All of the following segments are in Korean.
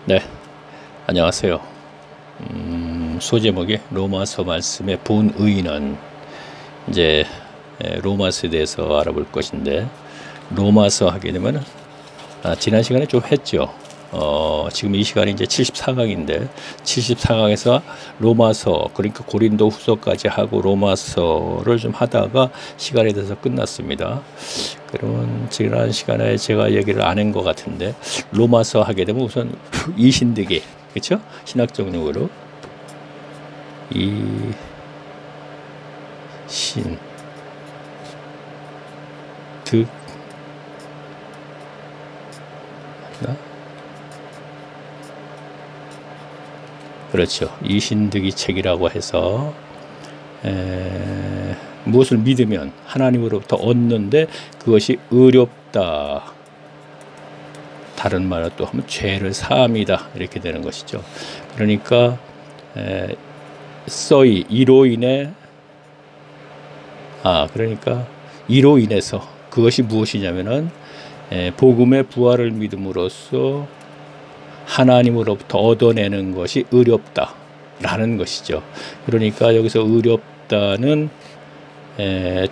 네, 안녕하세요. 소제목이 로마서 말씀의 본의는 이제 로마서에 대해서 알아볼 것인데, 로마서 하게 되면 지난 시간에 좀 했죠. 지금 이 시간이 이제 74강인데 74강에서 로마서, 그러니까 고린도 후서까지 하고 로마서를 좀 하다가 시간이 돼서 끝났습니다. 그러면 지난 시간에 제가 얘기를 안 한 것 같은데, 로마서 하게 되면 우선 이신득이, 그렇죠? 신학적 용어로 이신득, 그렇죠. 이신득이 책이라고 해서 무엇을 믿으면 하나님으로부터 얻는데 그것이 의롭다. 다른 말로 또 하면 죄를 사함이다. 이렇게 되는 것이죠. 그러니까 써이 이로 인해, 그러니까 이로 인해서 그것이 무엇이냐면은 복음의 부활을 믿음으로써 하나님으로부터 얻어내는 것이 의롭다 라는 것이죠. 그러니까 여기서 의롭다는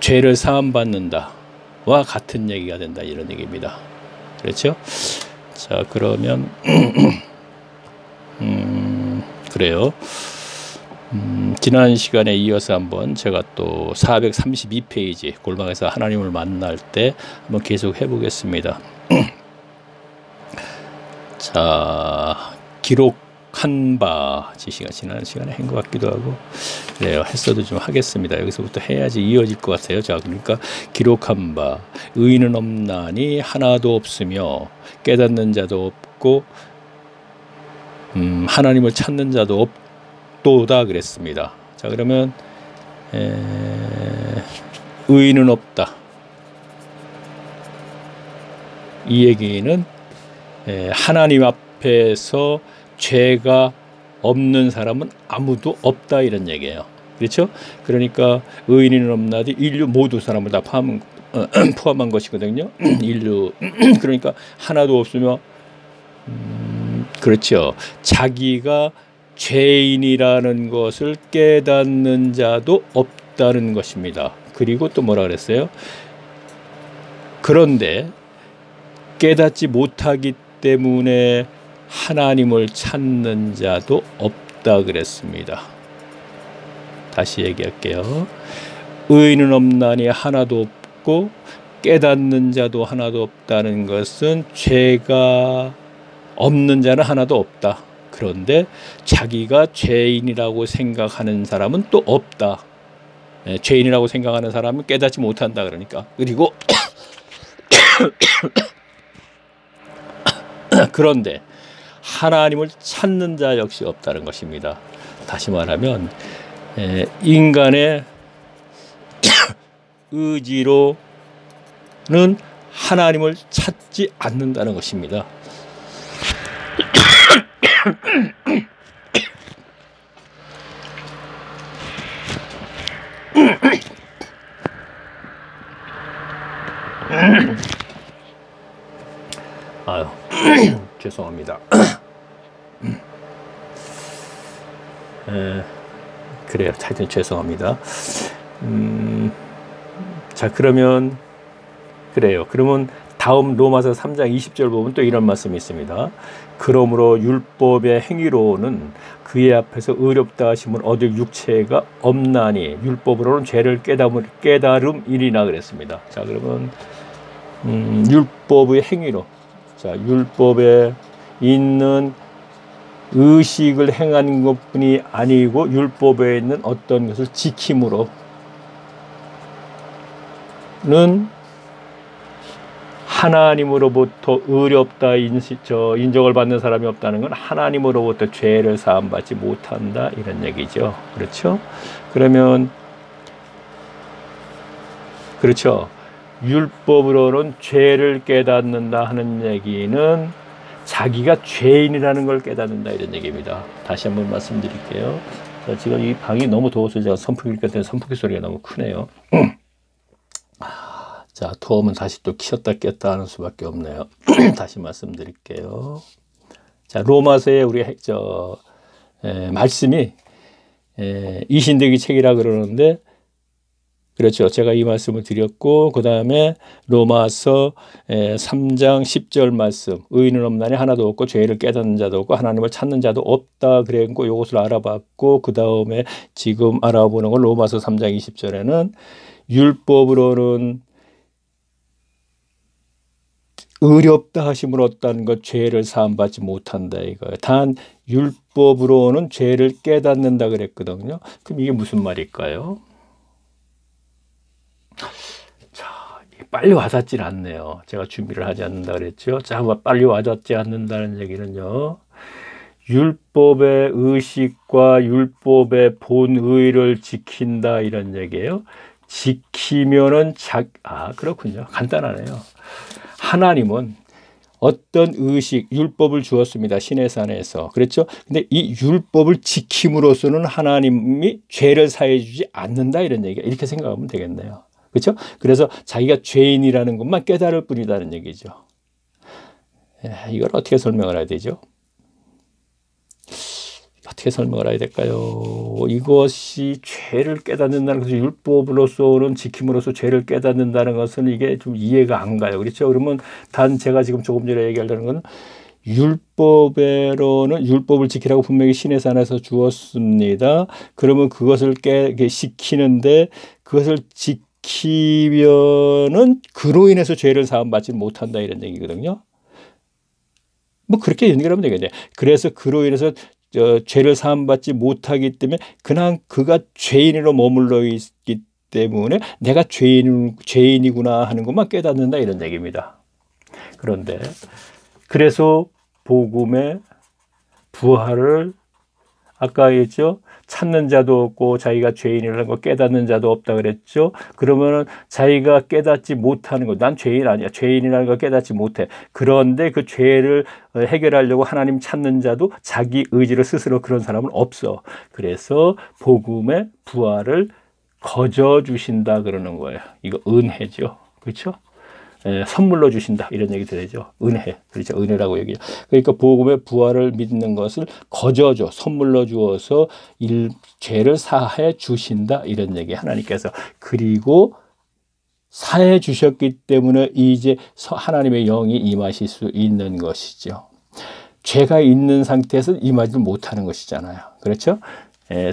죄를 사함받는다 와 같은 얘기가 된다, 이런 얘기입니다. 그렇죠? 자, 그러면 그래요. 지난 시간에 이어서 한번 제가 또 432페이지 골방에서 하나님을 만날 때 한번 계속 해보겠습니다. 자, 기록한 바, 지시가 지난 시간에 한 것 같기도 하고, 그래요. 했어도 좀 하겠습니다. 여기서부터 해야지 이어질 것 같아요. 자, 그러니까 기록한 바, 의인은 없나니 하나도 없으며 깨닫는 자도 없고 하나님을 찾는 자도 없도다 그랬습니다. 자, 그러면 의인은 없다, 이 얘기는 하나님 앞에서 죄가 없는 사람은 아무도 없다, 이런 얘기예요. 그렇죠? 그러니까 의인은 없나니 인류 모두 사람을 다 포함한 것이거든요. 인류 그러니까 하나도 없으며 그렇죠. 자기가 죄인이라는 것을 깨닫는 자도 없다는 것입니다. 그리고 또 뭐라 그랬어요? 그런데 깨닫지 못하기 때문에 하나님을 찾는 자도 없다 그랬습니다. 다시 얘기할게요. 의인은 없나니 하나도 없고 깨닫는 자도 하나도 없다는 것은 죄가 없는 자는 하나도 없다. 그런데 자기가 죄인이라고 생각하는 사람은 또 없다. 죄인이라고 생각하는 사람은 깨닫지 못한다, 그러니까. 그리고 그런데 하나님을 찾는 자 역시 없다는 것입니다. 다시 말하면 인간의 의지로는 하나님을 찾지 않는다는 것입니다. 아유, 죄송합니다. 그래요. 하여튼 죄송합니다. 자, 그러면 그래요. 그러면 다음 로마서 3장 20절 보면 또 이런 말씀이 있습니다. 그러므로 율법의 행위로는 그의 앞에서 의롭다 하심을 얻을 육체가 없나니 율법으로는 죄를 깨달음이니라 그랬습니다. 자, 그러면 율법의 행위로, 자, 율법에 있는 의식을 행하는 것뿐이 아니고 율법에 있는 어떤 것을 지킴으로는 하나님으로부터 의롭다 인정을 받는 사람이 없다는 건 하나님으로부터 죄를 사함받지 못한다, 이런 얘기죠. 그렇죠? 그러면 그렇죠. 율법으로는 죄를 깨닫는다 하는 얘기는 자기가 죄인이라는 걸 깨닫는다, 이런 얘기입니다. 다시 한번 말씀드릴게요. 자, 지금 이 방이 너무 더워서 제가 선풍기를 켰더니 선풍기 소리가 너무 크네요. 자, 더우면 다시 또 켰다 꼈다 하는 수밖에 없네요. 다시 말씀드릴게요. 자, 로마서의 우리 말씀이 이신대기 책이라 그러는데, 그렇죠. 제가 이 말씀을 드렸고, 그 다음에 로마서 3장 10절 말씀, 의인은 없나니 하나도 없고 죄를 깨닫는 자도 없고 하나님을 찾는 자도 없다 그랬고, 이것을 알아봤고, 그 다음에 지금 알아보는 건 로마서 3장 20절에는 율법으로는 의롭다 하심을 얻다는 것, 죄를 사함받지 못한다 이거예요. 단 율법으로는 죄를 깨닫는다 그랬거든요. 그럼 이게 무슨 말일까요? 자, 빨리 와닿질 않네요. 제가 준비를 하지 않는다 그랬죠. 자, 빨리 와닿지 않는다는 얘기는요, 율법의 의식과 율법의 본의를 지킨다 이런 얘기예요. 지키면은 그렇군요. 간단하네요. 하나님은 어떤 의식, 율법을 주었습니다. 시내산에서. 그렇죠? 근데 이 율법을 지킴으로써는 하나님이 죄를 사해 주지 않는다 이런 얘기가, 이렇게 생각하면 되겠네요. 그렇죠? 그래서 자기가 죄인이라는 것만 깨달을 뿐이라는 얘기죠. 이걸 어떻게 설명을 해야 되죠? 어떻게 설명을 해야 될까요? 이것이 죄를 깨닫는다는 것은, 율법으로서는 지킴으로써 죄를 깨닫는다는 것은 이게 좀 이해가 안 가요. 그렇죠? 그러면 단 제가 지금 조금 전에 얘기하려는 건, 율법으로는 율법을 지키라고 분명히 시내산에서 주었습니다. 그러면 그것을 시키는데, 그것을 지키면은 그로 인해서 죄를 사함받지 못한다 이런 얘기거든요. 뭐 그렇게 연결하면 되겠네요. 그래서 그로 인해서 죄를 사함받지 못하기 때문에 그냥 그가 죄인으로 머물러 있기 때문에 내가 죄인이구나 하는 것만 깨닫는다 이런 얘기입니다. 그런데 그래서 복음의 부활을 아까 했죠. 찾는 자도 없고 자기가 죄인이라는 거 깨닫는 자도 없다 그랬죠. 그러면은 자기가 깨닫지 못하는 거, 난 죄인 아니야, 죄인이라는 걸 깨닫지 못해. 그런데 그 죄를 해결하려고 하나님 찾는 자도 자기 의지로 스스로 그런 사람은 없어. 그래서 복음의 부활을 거저 주신다 그러는 거예요. 이거 은혜죠. 그렇죠? 선물로 주신다 이런 얘기 들으죠. 은혜, 그렇죠? 은혜라고 얘기해요. 그러니까 복음의 부활을 믿는 것을 거저 줘, 선물로 주어서 죄를 사해 주신다 이런 얘기 하나님께서. 그리고 사해 주셨기 때문에 이제 하나님의 영이 임하실 수 있는 것이죠. 죄가 있는 상태에서 임하지 못하는 것이잖아요. 그렇죠?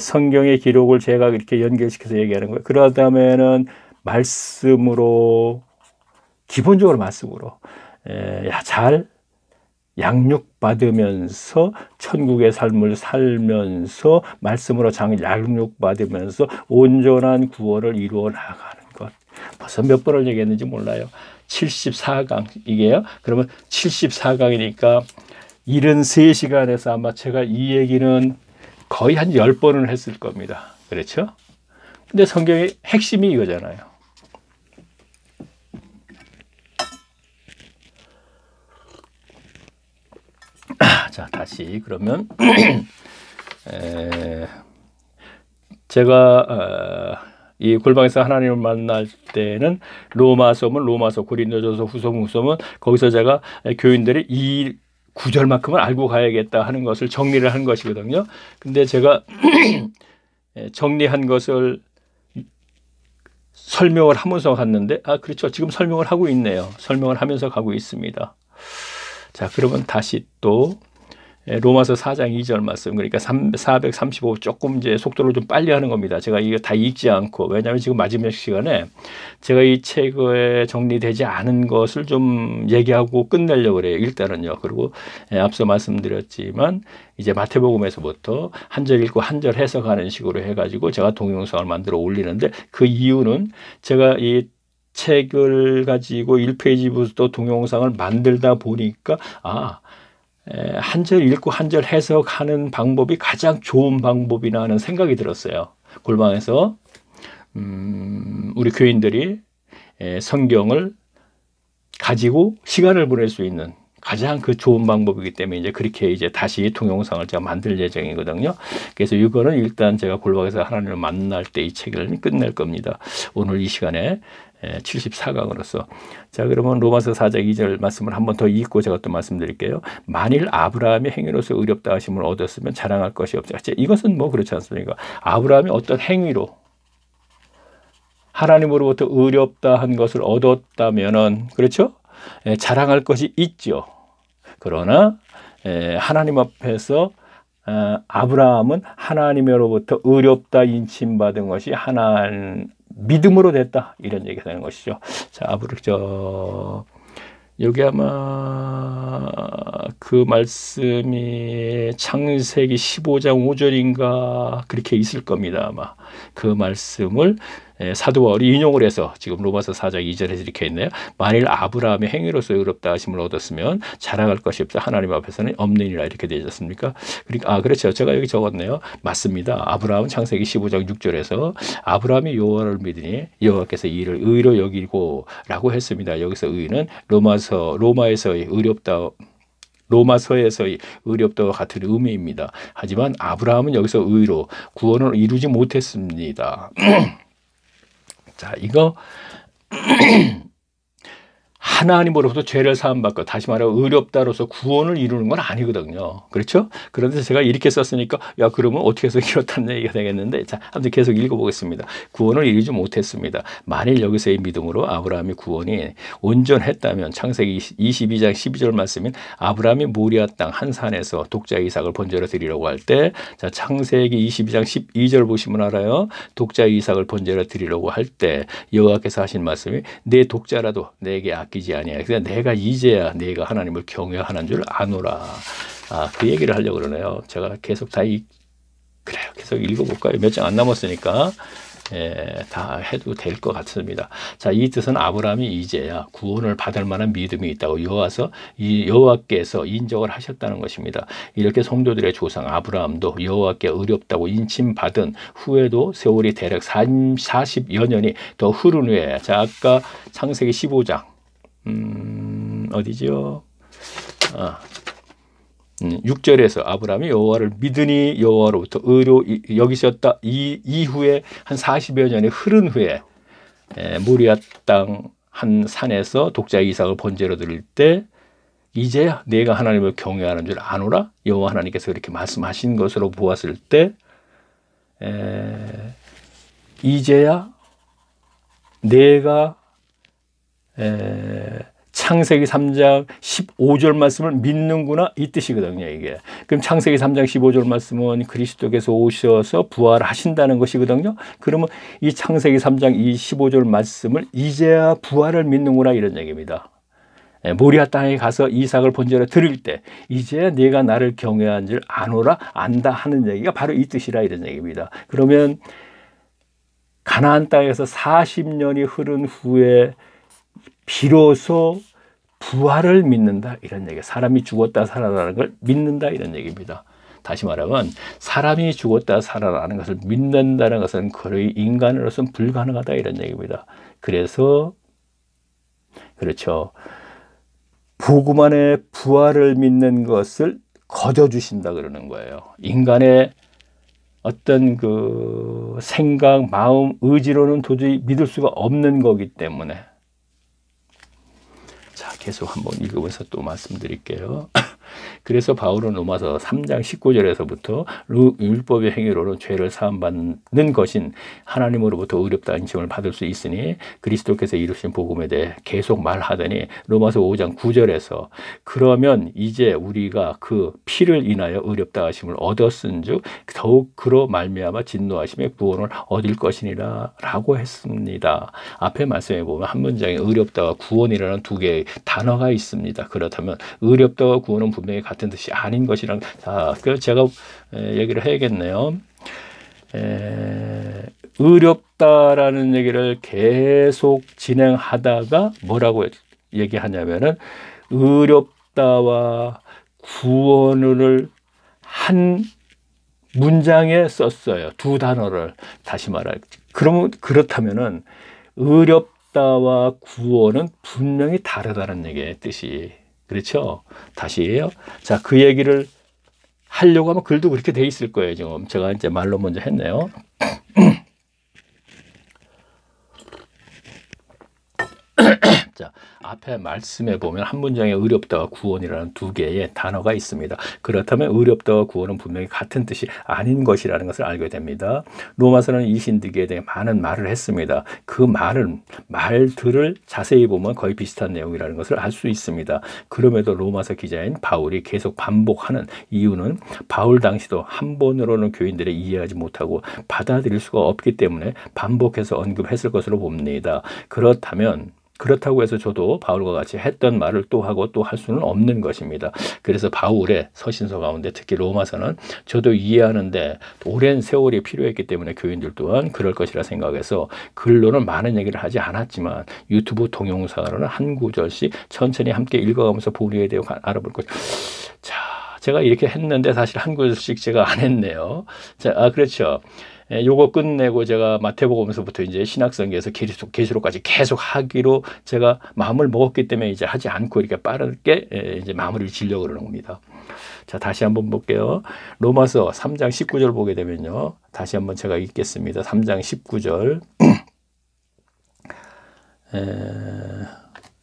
성경의 기록을 제가 이렇게 연결시켜서 얘기하는 거예요. 그러다면은 말씀으로, 기본적으로 말씀으로 잘 양육받으면서 천국의 삶을 살면서 말씀으로 양육받으면서 온전한 구원을 이루어 나가는 것. 벌써 몇 번을 얘기했는지 몰라요. 74강 이게요. 그러면 74강이니까 73시간에서 아마 제가 이 얘기는 거의 한 10번은 했을 겁니다. 그렇죠? 근데 성경의 핵심이 이거잖아요. 자, 다시 그러면 제가 이 골방에서 하나님을 만날 때는 로마서면 로마서, 고린도전서, 후서면 후서면, 거기서 제가 교인들이 이 구절만큼은 알고 가야겠다 하는 것을 정리를 한 것이거든요. 근데 제가 정리한 것을 설명을 하면서 갔는데, 그렇죠. 지금 설명을 하고 있네요. 설명을 하면서 가고 있습니다. 자, 그러면 다시 또 로마서 4장 2절 말씀, 그러니까 435 조금 이제 속도를 좀 빨리 하는 겁니다. 제가 이거 다 읽지 않고, 왜냐하면 지금 마지막 시간에 제가 이 책에 정리되지 않은 것을 좀 얘기하고 끝내려고 그래요. 일단은요. 그리고 앞서 말씀드렸지만 이제 마태복음에서부터 한 절 읽고 한 절 해석하는 식으로 해가지고 제가 동영상을 만들어 올리는데, 그 이유는 제가 이 책을 가지고 1페이지부터 동영상을 만들다 보니까 한 절 읽고 한 절 해석하는 방법이 가장 좋은 방법이나 하는 생각이 들었어요. 골방에서 우리 교인들이 성경을 가지고 시간을 보낼 수 있는 가장 그 좋은 방법이기 때문에 이제 그렇게 이제 다시 동영상을 제가 만들 예정이거든요. 그래서 이거는 일단 제가 골방에서 하나님을 만날 때 이 책을 끝낼 겁니다. 오늘 이 시간에 74강으로서. 자, 그러면 로마서 4장 2절 말씀을 한 번 더 읽고 제가 또 말씀드릴게요. 만일 아브라함이 행위로서 의롭다 하심을 얻었으면 자랑할 것이 없다. 이것은 뭐 그렇지 않습니까? 아브라함이 어떤 행위로 하나님으로부터 의롭다 한 것을 얻었다면은, 그렇죠? 자랑할 것이 있죠. 그러나 하나님 앞에서 아브라함은 하나님으로부터 의롭다 인침받은 것이 믿음으로 됐다, 이런 얘기가 되는 것이죠. 자, 여기 아마 그 말씀이 창세기 15장 5절인가 그렇게 있을 겁니다. 아마 그 말씀을 사도 바울이 인용을 해서 지금 로마서 4장 2절에 이렇게 있네요. 만일 아브라함의 행위로서 의롭다 하심을 얻었으면 자랑할 것이 없어 하나님 앞에서는 없느니라, 이렇게 되지 않습니까? 그러니까 그렇죠. 제가 여기 적었네요. 맞습니다. 아브라함은 창세기 15장 6절에서 아브라함이 여호와를 믿으니 여호와께서 이를 의로 여기고라고 했습니다. 여기서 의는 로마서에서의 의롭다와 같은 의미입니다. 하지만 아브라함은 여기서 의로 구원을 이루지 못했습니다. 자, 이거 하나님으로부터 죄를 사함받고, 다시 말하면 의롭다로서 구원을 이루는 건 아니거든요. 그렇죠? 그런데 제가 이렇게 썼으니까 야, 그러면 어떻게 해서 이렇다는 얘기가 되겠는데, 자, 한번 계속 읽어보겠습니다. 구원을 이루지 못했습니다. 만일 여기서의 믿음으로 아브라함이 구원이 온전했다면 창세기 22장 12절 말씀인 아브라함이 모리아 땅 한 산에서 독자 이삭을 번제로 드리려고 할 때, 자, 창세기 22장 12절 보시면 알아요. 독자 이삭을 번제로 드리려고 할 때 여호와께서 하신 말씀이 내 독자라도 내게 아끼지 아니하여 그냥 내가 이제야 내가 하나님을 경외하는 줄 아노라. 그 얘기를 하려고 그러네요. 제가 계속 그래요. 계속 읽어볼까요? 몇 장 안 남았으니까 다 해도 될 것 같습니다. 자, 이 뜻은 아브라함이 이제야 구원을 받을 만한 믿음이 있다고 여호와께서 인정을 하셨다는 것입니다. 이렇게 성도들의 조상 아브라함도 여호와께 의롭다고 인침받은 후에도 세월이 대략 40여 년이 더 흐른 후에, 자, 아까 창세기 15장 어디죠? 6절에서 아브라함이 여호와를 믿으니 여호와로부터 의로 여기셨다. 이후에 한 40여 년이 흐른 후에 모리아 땅 한 산에서 독자 이삭을 번제로 드릴 때 이제야 내가 하나님을 경외하는 줄 아노라. 여호와 하나님께서 그렇게 말씀하신 것으로 보았을 때 이제야 내가 창세기 3장 15절 말씀을 믿는구나, 이 뜻이거든요, 이게. 그럼 창세기 3장 15절 말씀은 그리스도께서 오셔서 부활하신다는 것이거든요. 그러면 이 창세기 3장 15절 말씀을 이제야 부활을 믿는구나, 이런 얘기입니다. 모리아 땅에 가서 이삭을 번제로 드릴 때 이제야 내가 나를 경외한 줄 아노라, 안다 하는 얘기가 바로 이 뜻이라, 이런 얘기입니다. 그러면 가나안 땅에서 40년이 흐른 후에 비로소 부활을 믿는다, 이런 얘기. 사람이 죽었다 살아나는 걸 믿는다, 이런 얘기입니다. 다시 말하면 사람이 죽었다 살아나는 것을 믿는다는 것은 거의 인간으로서는 불가능하다, 이런 얘기입니다. 그래서 그렇죠. 복음 안에 부활을 믿는 것을 거저주신다 그러는 거예요. 인간의 어떤 그 생각, 마음, 의지로는 도저히 믿을 수가 없는 거기 때문에. 자, 계속 한번 읽으면서 또 말씀드릴게요. 그래서 바울은 로마서 3장 19절에서부터 율법의 행위로는 죄를 사함받는 것인 하나님으로부터 의롭다 인침을 받을 수 있으니 그리스도께서 이루신 복음에 대해 계속 말하더니 로마서 5장 9절에서 그러면 이제 우리가 그 피를 인하여 의롭다 하심을 얻었은즉 더욱 그로 말미암아 진노하심의 구원을 얻을 것이니라 라고 했습니다. 앞에 말씀해 보면 한 문장에 의롭다와 구원이라는 두 개의 단어가 있습니다. 그렇다면 의롭다와 구원은 분명히 같은 뜻이 아닌 것이랑, 자, 그래서 제가 얘기를 해야겠네요. 의롭다라는 얘기를 계속 진행하다가 뭐라고 얘기하냐면은 의롭다와 구원을 한 문장에 썼어요. 두 단어를. 다시 말할게요. 그러면 그렇다면은 의롭다와 구원은 분명히 다르다는 얘기의 뜻이. 그렇죠? 다시요. 자, 그 얘기를 하려고 하면 글도 그렇게 돼 있을 거예요. 지금 제가 이제 말로 먼저 했네요. 자, 앞에 말씀에 보면 한 문장에 의롭다와 구원이라는 두 개의 단어가 있습니다. 그렇다면 의롭다와 구원은 분명히 같은 뜻이 아닌 것이라는 것을 알게 됩니다. 로마서는 이 신득에 대해 많은 말을 했습니다. 그 말들을 자세히 보면 거의 비슷한 내용이라는 것을 알 수 있습니다. 그럼에도 로마서 기자인 바울이 계속 반복하는 이유는 바울 당시도 한 번으로는 교인들이 이해하지 못하고 받아들일 수가 없기 때문에 반복해서 언급했을 것으로 봅니다. 그렇다고 해서 저도 바울과 같이 했던 말을 또 하고 또 할 수는 없는 것입니다. 그래서 바울의 서신서 가운데 특히 로마서는 저도 이해하는데 오랜 세월이 필요했기 때문에 교인들 또한 그럴 것이라 생각해서 글로는 많은 얘기를 하지 않았지만 유튜브 동영상으로는 한 구절씩 천천히 함께 읽어가면서 본의에 대해 알아볼 것. 자, 제가 이렇게 했는데 사실 한 구절씩 제가 안 했네요. 자, 그렇죠. 요거 끝내고 제가 마태복음서부터 이제 신약성경에서 계시록까지 계속 하기로 제가 마음을 먹었기 때문에 이제 하지 않고 이렇게 빠르게 이제 마무리를 지려고 그러는 겁니다. 자, 다시 한번 볼게요. 로마서 3장 19절 보게 되면요. 다시 한번 제가 읽겠습니다. 3장 19절.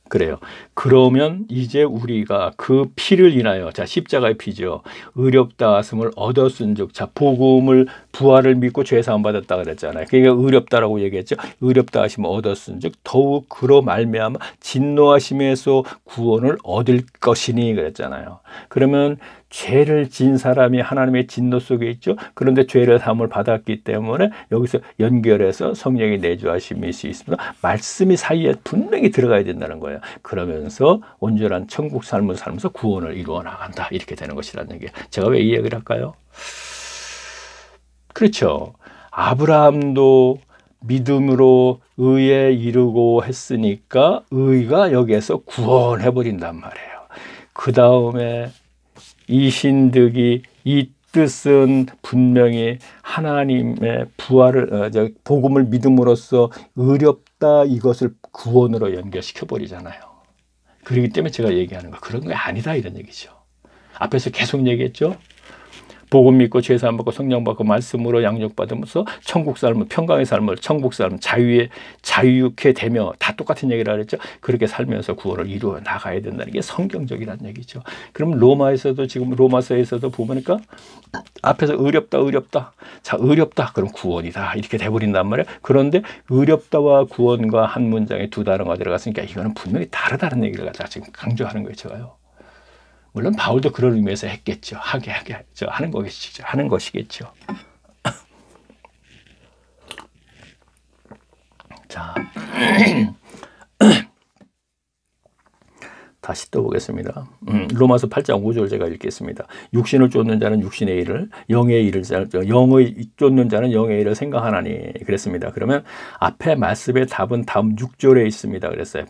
그래요. 그러면 이제 우리가 그 피를 인하여, 자, 십자가의 피죠. 의롭다 하심을 얻었은즉, 자, 복음을 부활을 믿고 죄 사함 받았다 그랬잖아요. 그러니까 의롭다라고 얘기했죠. 의롭다 하심을 얻었은즉 더욱 그로 말미암아 진노하심에서 구원을 얻을 것이니 그랬잖아요. 그러면 죄를 진 사람이 하나님의 진노 속에 있죠. 그런데 죄를 사함을 받았기 때문에 여기서 연결해서 성령이 내주하심이 있습니다. 말씀이 사이에 분명히 들어가야 된다는 거예요. 그러면서 온전한 천국 삶을 살면서 구원을 이루어 나간다. 이렇게 되는 것이라는 얘기예요. 제가 왜 이 얘기를 할까요? 그렇죠. 아브라함도 믿음으로 의에 이르고 했으니까 의가 여기에서 구원해버린단 말이에요. 그 다음에 이 신득이 이 뜻은 분명히 하나님의 부활을 복음을 믿음으로써 의롭다 이것을 구원으로 연결시켜 버리잖아요. 그렇기 때문에 제가 얘기하는 거 그런 게 아니다 이런 얘기죠. 앞에서 계속 얘기했죠. 복음 믿고 죄 사함 받고 성령 받고 말씀으로 양육 받으면서 천국 삶을 평강의 삶을 천국 삶 자유케 되며 다 똑같은 얘기를 하랬죠. 그렇게 살면서 구원을 이루어 나가야 된다는 게 성경적이라는 얘기죠. 그럼 로마에서도 지금 로마서에서도 보니까 앞에서 의롭다 자 의롭다 그럼 구원이다 이렇게 돼버린단 말이에요. 그런데 의롭다와 구원과 한 문장에 두 단어가 들어갔으니까 이거는 분명히 다르다는 얘기를 갖다 지금 강조하는 거예요. 제가요. 물론 바울도 그런 의미에서 했겠죠. 하는 것이겠죠. 자, 다시 또 보겠습니다. 로마서 8장 5절 제가 읽겠습니다. 육신을 쫓는 자는 육신의 일을, 영의 쫓는 자는 영의 일을 생각하나니 그랬습니다. 그러면 앞에 말씀의 답은 다음 6절에 있습니다. 그랬어요.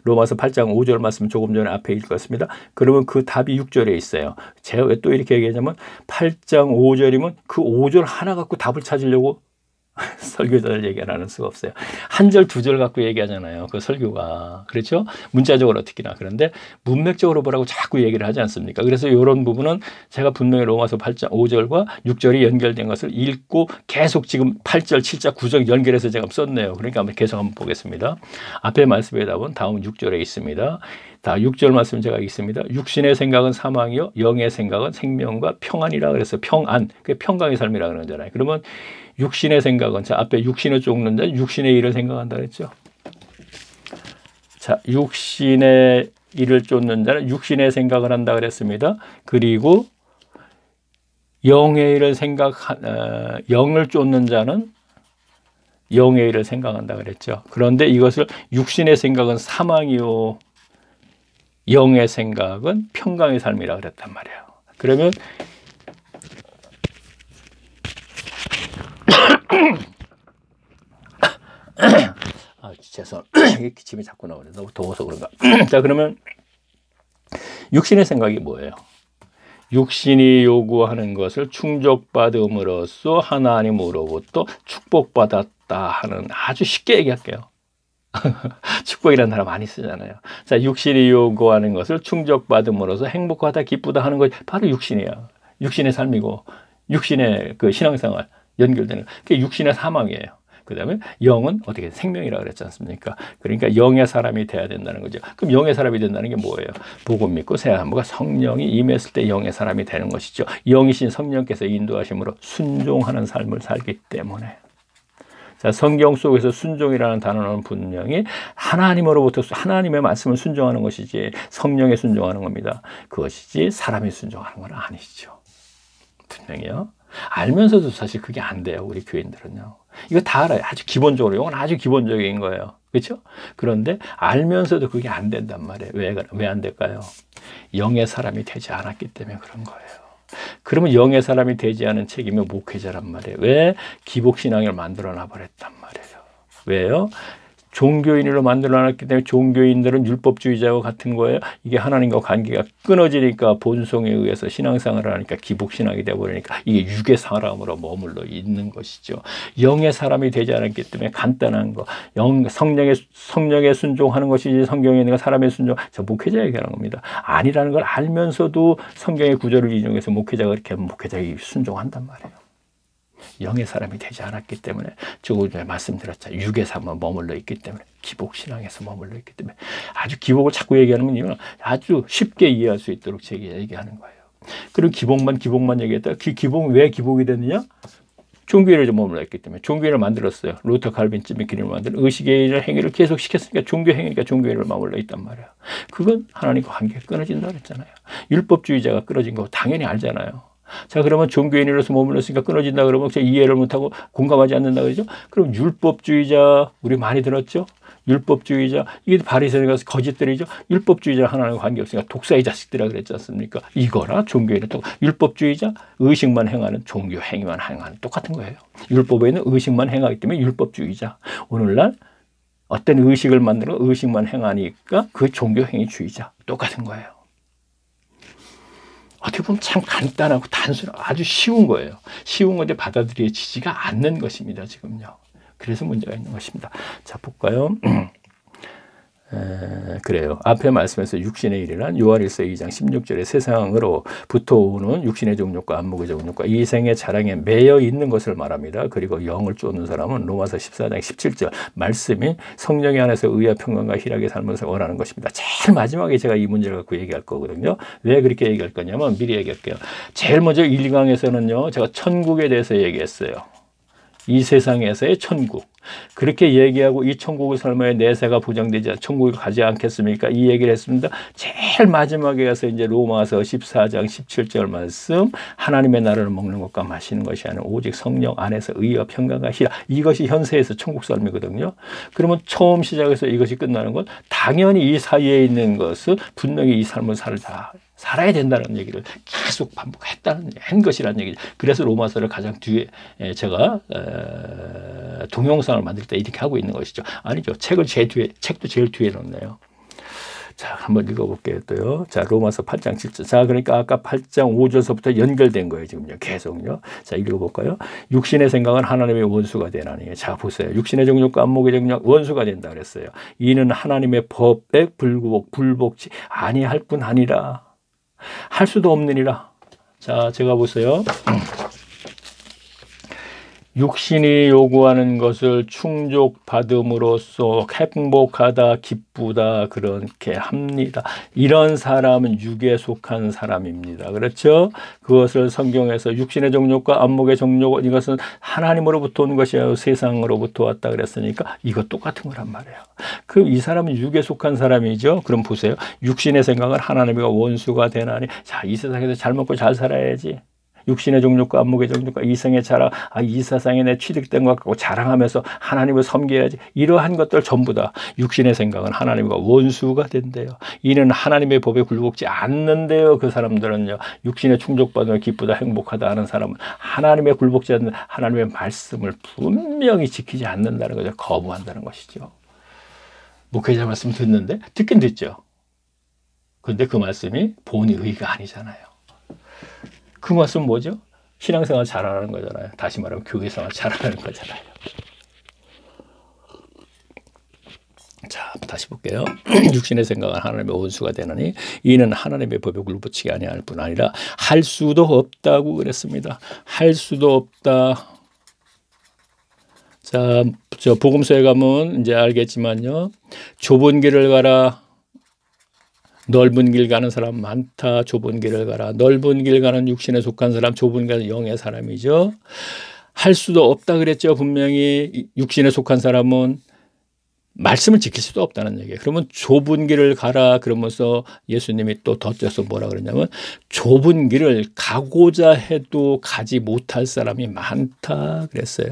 로마서 8장 5절 말씀 조금 전에 앞에 읽었습니다. 그러면 그 답이 6절에 있어요. 제가 왜 또 이렇게 얘기하냐면 8장 5절이면 그 5절 하나 갖고 답을 찾으려고 설교자를 얘기 안 하는 수가 없어요. 한 절, 두 절 갖고 얘기하잖아요. 그 설교가. 그렇죠? 문자적으로 특히나. 그런데 문맥적으로 보라고 자꾸 얘기를 하지 않습니까? 그래서 이런 부분은 제가 분명히 로마서 8장 5절과 6절이 연결된 것을 읽고 계속 지금 8절, 7절, 9절 연결해서 제가 썼네요. 그러니까 한번 계속 한번 보겠습니다. 앞에 말씀의 답은 다음 6절에 있습니다. 다 6절 말씀 제가 읽습니다. 육신의 생각은 사망이요 영의 생각은 생명과 평안이라 그래서 평안, 그게 평강의 삶이라 그러잖아요. 그러면 육신의 생각은 자 앞에 육신을 쫓는 자 육신의 일을 생각한다 그랬죠. 자 육신의 일을 쫓는 자는 육신의 생각을 한다 그랬습니다. 그리고 영의 일을 영을 쫓는 자는 영의 일을 생각한다 그랬죠. 그런데 이것을 육신의 생각은 사망이요 영의 생각은 평강의 삶이라 그랬단 말이에요. 그러면 죄송합니다. 기침이 자꾸 나오네. 너무 더워서 그런가. 자, 그러면 육신의 생각이 뭐예요? 육신이 요구하는 것을 충족받음으로써 하나님으로부터 축복받았다 하는 아주 쉽게 얘기할게요. 축복이라는 단어 많이 쓰잖아요. 자, 육신이 요구하는 것을 충족받음으로써 행복하다, 기쁘다 하는 것이 바로 육신이에요. 육신의 삶이고 육신의 그 신앙생활 연결되는 그게 육신의 사망이에요. 그 다음에 영은 어떻게 생명이라고 그랬지 않습니까? 그러니까 영의 사람이 돼야 된다는 거죠. 그럼 영의 사람이 된다는 게 뭐예요? 복음 믿고 세안함과 성령이 임했을 때 영의 사람이 되는 것이죠. 영이신 성령께서 인도하심으로 순종하는 삶을 살기 때문에. 자, 성경 속에서 순종이라는 단어는 분명히 하나님으로부터 하나님의 말씀을 순종하는 것이지 성령에 순종하는 겁니다. 그것이지 사람이 순종하는 건 아니죠. 분명히요. 알면서도 사실 그게 안 돼요. 우리 교인들은요. 이거 다 알아요. 아주 기본적으로. 이건 아주 기본적인 거예요. 그렇죠? 그런데 알면서도 그게 안 된단 말이에요. 왜 안 될까요? 영의 사람이 되지 않았기 때문에 그런 거예요. 그러면 영의 사람이 되지 않은 책임이 목회자란 말이에요. 왜? 기복신앙을 만들어놔 버렸단 말이에요. 왜요? 종교인으로 만들어놨기 때문에 종교인들은 율법주의자와 같은 거예요. 이게 하나님과 관계가 끊어지니까 본성에 의해서 신앙생활을 하니까 기복신앙이 되어버리니까 이게 육의 사람으로 머물러 있는 것이죠. 영의 사람이 되지 않았기 때문에 간단한 거, 성령에 순종하는 것이지 성경에 있는 거 사람의 순종, 저 목회자 얘기하는 겁니다. 아니라는 걸 알면서도 성경의 구절을 인용해서 목회자가 그렇게 하면 목회자에게 순종한단 말이에요. 영의 사람이 되지 않았기 때문에 조금 전에 말씀드렸죠. 육의 삶만 머물러 있기 때문에 기복신앙에서 머물러 있기 때문에 아주 기복을 자꾸 얘기하는 건 아주 쉽게 이해할 수 있도록 제가 얘기하는 거예요. 그리고 기복만 얘기했다. 기복은 왜 기복이 됐느냐? 종교인을 머물러 있기 때문에 종교인을 만들었어요. 루터 칼빈쯤에 기름을 만든 의식의 행위를 계속 시켰으니까 종교 행위니까 종교인을 머물러 있단 말이에요. 그건 하나님과 관계가 끊어진다 그랬잖아요. 율법주의자가 끊어진 거 당연히 알잖아요. 자, 그러면 종교인으로서 머물렀으니까 끊어진다 그러면 이해를 못하고 공감하지 않는다 그러죠. 그럼 율법주의자 우리 많이 들었죠. 율법주의자 이게 바리새인과 거짓들이죠. 율법주의자 하나님과 관계없으니까 독사의 자식들이라 그랬지 않습니까? 이거나 종교인은 또 율법주의자 의식만 행하는 종교 행위만 행하는 똑같은 거예요. 율법에는 의식만 행하기 때문에 율법주의자. 오늘날 어떤 의식을 만들어 의식만 행하니까 그 종교 행위주의자 똑같은 거예요. 어떻게 보면 참 간단하고 단순하고 아주 쉬운 거예요. 쉬운 건데 받아들여지지가 않는 것입니다. 지금요. 그래서 문제가 있는 것입니다. 자, 볼까요? 그래요. 앞에 말씀에서 육신의 일이란 요한일서 2장 16절에 세상으로부터 오는 육신의 정욕과 안목의 정욕과 이 생의 자랑에 매여 있는 것을 말합니다. 그리고 영을 쫓는 사람은 로마서 14장 17절 말씀이 성령의 안에서 의와 평강과 희락의 삶을 원하는 것입니다. 제일 마지막에 제가 이 문제를 갖고 얘기할 거거든요. 왜 그렇게 얘기할 거냐면 미리 얘기할게요. 제일 먼저 1강에서는요. 제가 천국에 대해서 얘기했어요. 이 세상에서의 천국. 그렇게 얘기하고 이 천국의 삶에 내세가 보장되지 천국에 가지 않겠습니까? 이 얘기를 했습니다. 제일 마지막에 가서 이제 로마서 14장 17절 말씀 하나님의 나라를 먹는 것과 마시는 것이 아니라 오직 성령 안에서 의와 평강과 희락 이것이 현세에서 천국 삶이거든요. 그러면 처음 시작해서 이것이 끝나는 건 당연히 이 사이에 있는 것은 분명히 이 삶을 살아야 된다는 얘기를 계속 반복했다는 것이라는 얘기죠. 그래서 로마서를 가장 뒤에 제가 동영상을 만들 때 이렇게 하고 있는 것이죠. 아니죠. 책도 제일 뒤에 놓네요. 자, 한번 읽어볼게요. 또요. 자, 로마서 8장 7절. 자, 그러니까 아까 8장 5절서부터 연결된 거예요. 지금요. 계속요. 자, 읽어볼까요? 육신의 생각은 하나님의 원수가 되나니. 자, 보세요. 육신의 정욕과 안목의 정욕 원수가 된다 그랬어요. 이는 하나님의 법에 불복지 아니할 뿐 아니라 할 수도 없느니라. 자, 제가 보세요. 육신이 요구하는 것을 충족받음으로써 행복하다, 기쁘다 그렇게 합니다. 이런 사람은 육에 속한 사람입니다. 그렇죠? 그것을 성경에서 육신의 정욕과 안목의 정욕 이것은 하나님으로부터 온 것이야 세상으로부터 왔다 그랬으니까 이거 똑같은 거란 말이에요. 그럼 이 사람은 육에 속한 사람이죠. 그럼 보세요. 육신의 생각은 하나님과 원수가 되나니 자, 이 세상에서 잘 먹고 잘 살아야지. 육신의 정욕과 안목의 정욕과 이성의 자랑, 이 세상에 내 취득된 것 같고 자랑하면서 하나님을 섬겨야지. 이러한 것들 전부 다 육신의 생각은 하나님과 원수가 된대요. 이는 하나님의 법에 굴복지 않는데요. 그 사람들은요. 육신의 충족받으면 기쁘다 행복하다 하는 사람은 하나님의 굴복지 않는 하나님의 말씀을 분명히 지키지 않는다는 거죠. 거부한다는 것이죠. 목회자 말씀 듣는데 듣긴 듣죠. 그런데 그 말씀이 본의 의가 아니잖아요. 그 말씀은 뭐죠? 신앙생활 잘하는 거잖아요. 다시 말하면 교회생활 잘하는 거잖아요. 자, 다시 볼게요. 육신의 생각은 하나님의 원수가 되나니 이는 하나님의 법에 굴복치기 아니할 뿐 아니라 할 수도 없다고 그랬습니다. 할 수도 없다. 자, 저 복음서에 가면 이제 알겠지만요. 좁은 길을 가라. 넓은 길 가는 사람 많다. 좁은 길을 가라. 넓은 길 가는 육신에 속한 사람, 좁은 길 가는 영의 사람이죠. 할 수도 없다 그랬죠. 분명히 육신에 속한 사람은 말씀을 지킬 수도 없다는 얘기예요. 그러면 좁은 길을 가라 그러면서 예수님이 또 덧져서 뭐라 그러냐면 좁은 길을 가고자 해도 가지 못할 사람이 많다 그랬어요.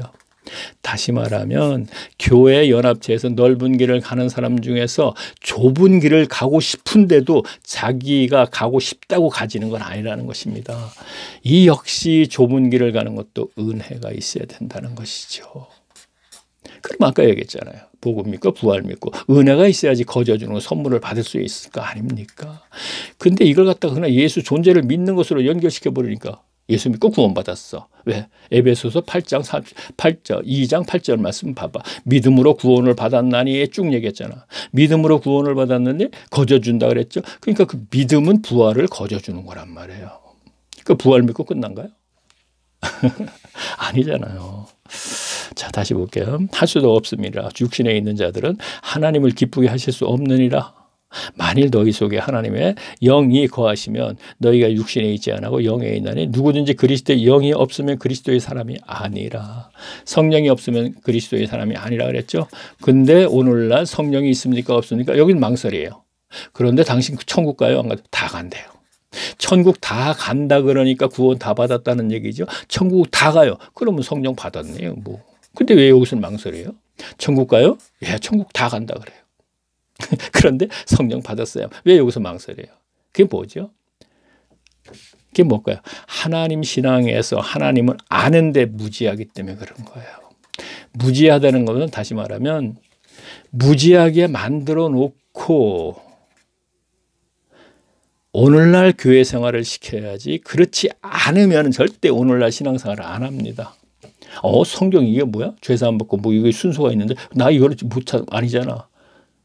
다시 말하면 교회 연합체에서 넓은 길을 가는 사람 중에서 좁은 길을 가고 싶은데도 자기가 가고 싶다고 가지는 건 아니라는 것입니다. 이 역시 좁은 길을 가는 것도 은혜가 있어야 된다는 것이죠. 그럼 아까 얘기했잖아요. 복음 믿고 부활 믿고 은혜가 있어야지 거저주는 선물을 받을 수 있을 거 아닙니까? 근데 이걸 갖다가 그냥 예수 존재를 믿는 것으로 연결시켜 버리니까 예수 믿고 구원받았어. 왜? 에베소서 8장 2장 8절 말씀 봐봐. 믿음으로 구원을 받았나니 쭉 얘기했잖아. 믿음으로 구원을 받았는데 거저준다 그랬죠. 그러니까 그 믿음은 부활을 거저주는 거란 말이에요. 그 부활 믿고 끝난가요? 아니잖아요. 자, 다시 볼게요. 할 수도 없습니다. 육신에 있는 자들은 하나님을 기쁘게 하실 수 없느니라. 만일 너희 속에 하나님의 영이 거하시면 너희가 육신에 있지 않고 영에 있나니 누구든지 그리스도의 영이 없으면 그리스도의 사람이 아니라. 성령이 없으면 그리스도의 사람이 아니라 그랬죠. 근데 오늘날 성령이 있습니까 없습니까? 여기는 망설이에요. 그런데 당신 천국 가요? 안 가요? 다 간대요. 천국 다 간다 그러니까 구원 다 받았다는 얘기죠. 천국 다 가요. 그러면 성령 받았네요. 뭐. 근데 왜 여기서는 망설이에요? 천국 가요? 예, 천국 다 간다 그래요. 그런데 성령 받았어요. 왜 여기서 망설여요? 그게 뭐죠? 그게 뭘까요? 하나님 신앙에서 하나님을 아는데 무지하기 때문에 그런 거예요. 무지하다는 것은 다시 말하면 무지하게 만들어 놓고 오늘날 교회 생활을 시켜야지 그렇지 않으면 절대 오늘날 신앙생활을 안 합니다. 성경 이게 뭐야? 죄사함 받고 뭐 이게 순서가 있는데 나 이거를 못 찾 아니잖아.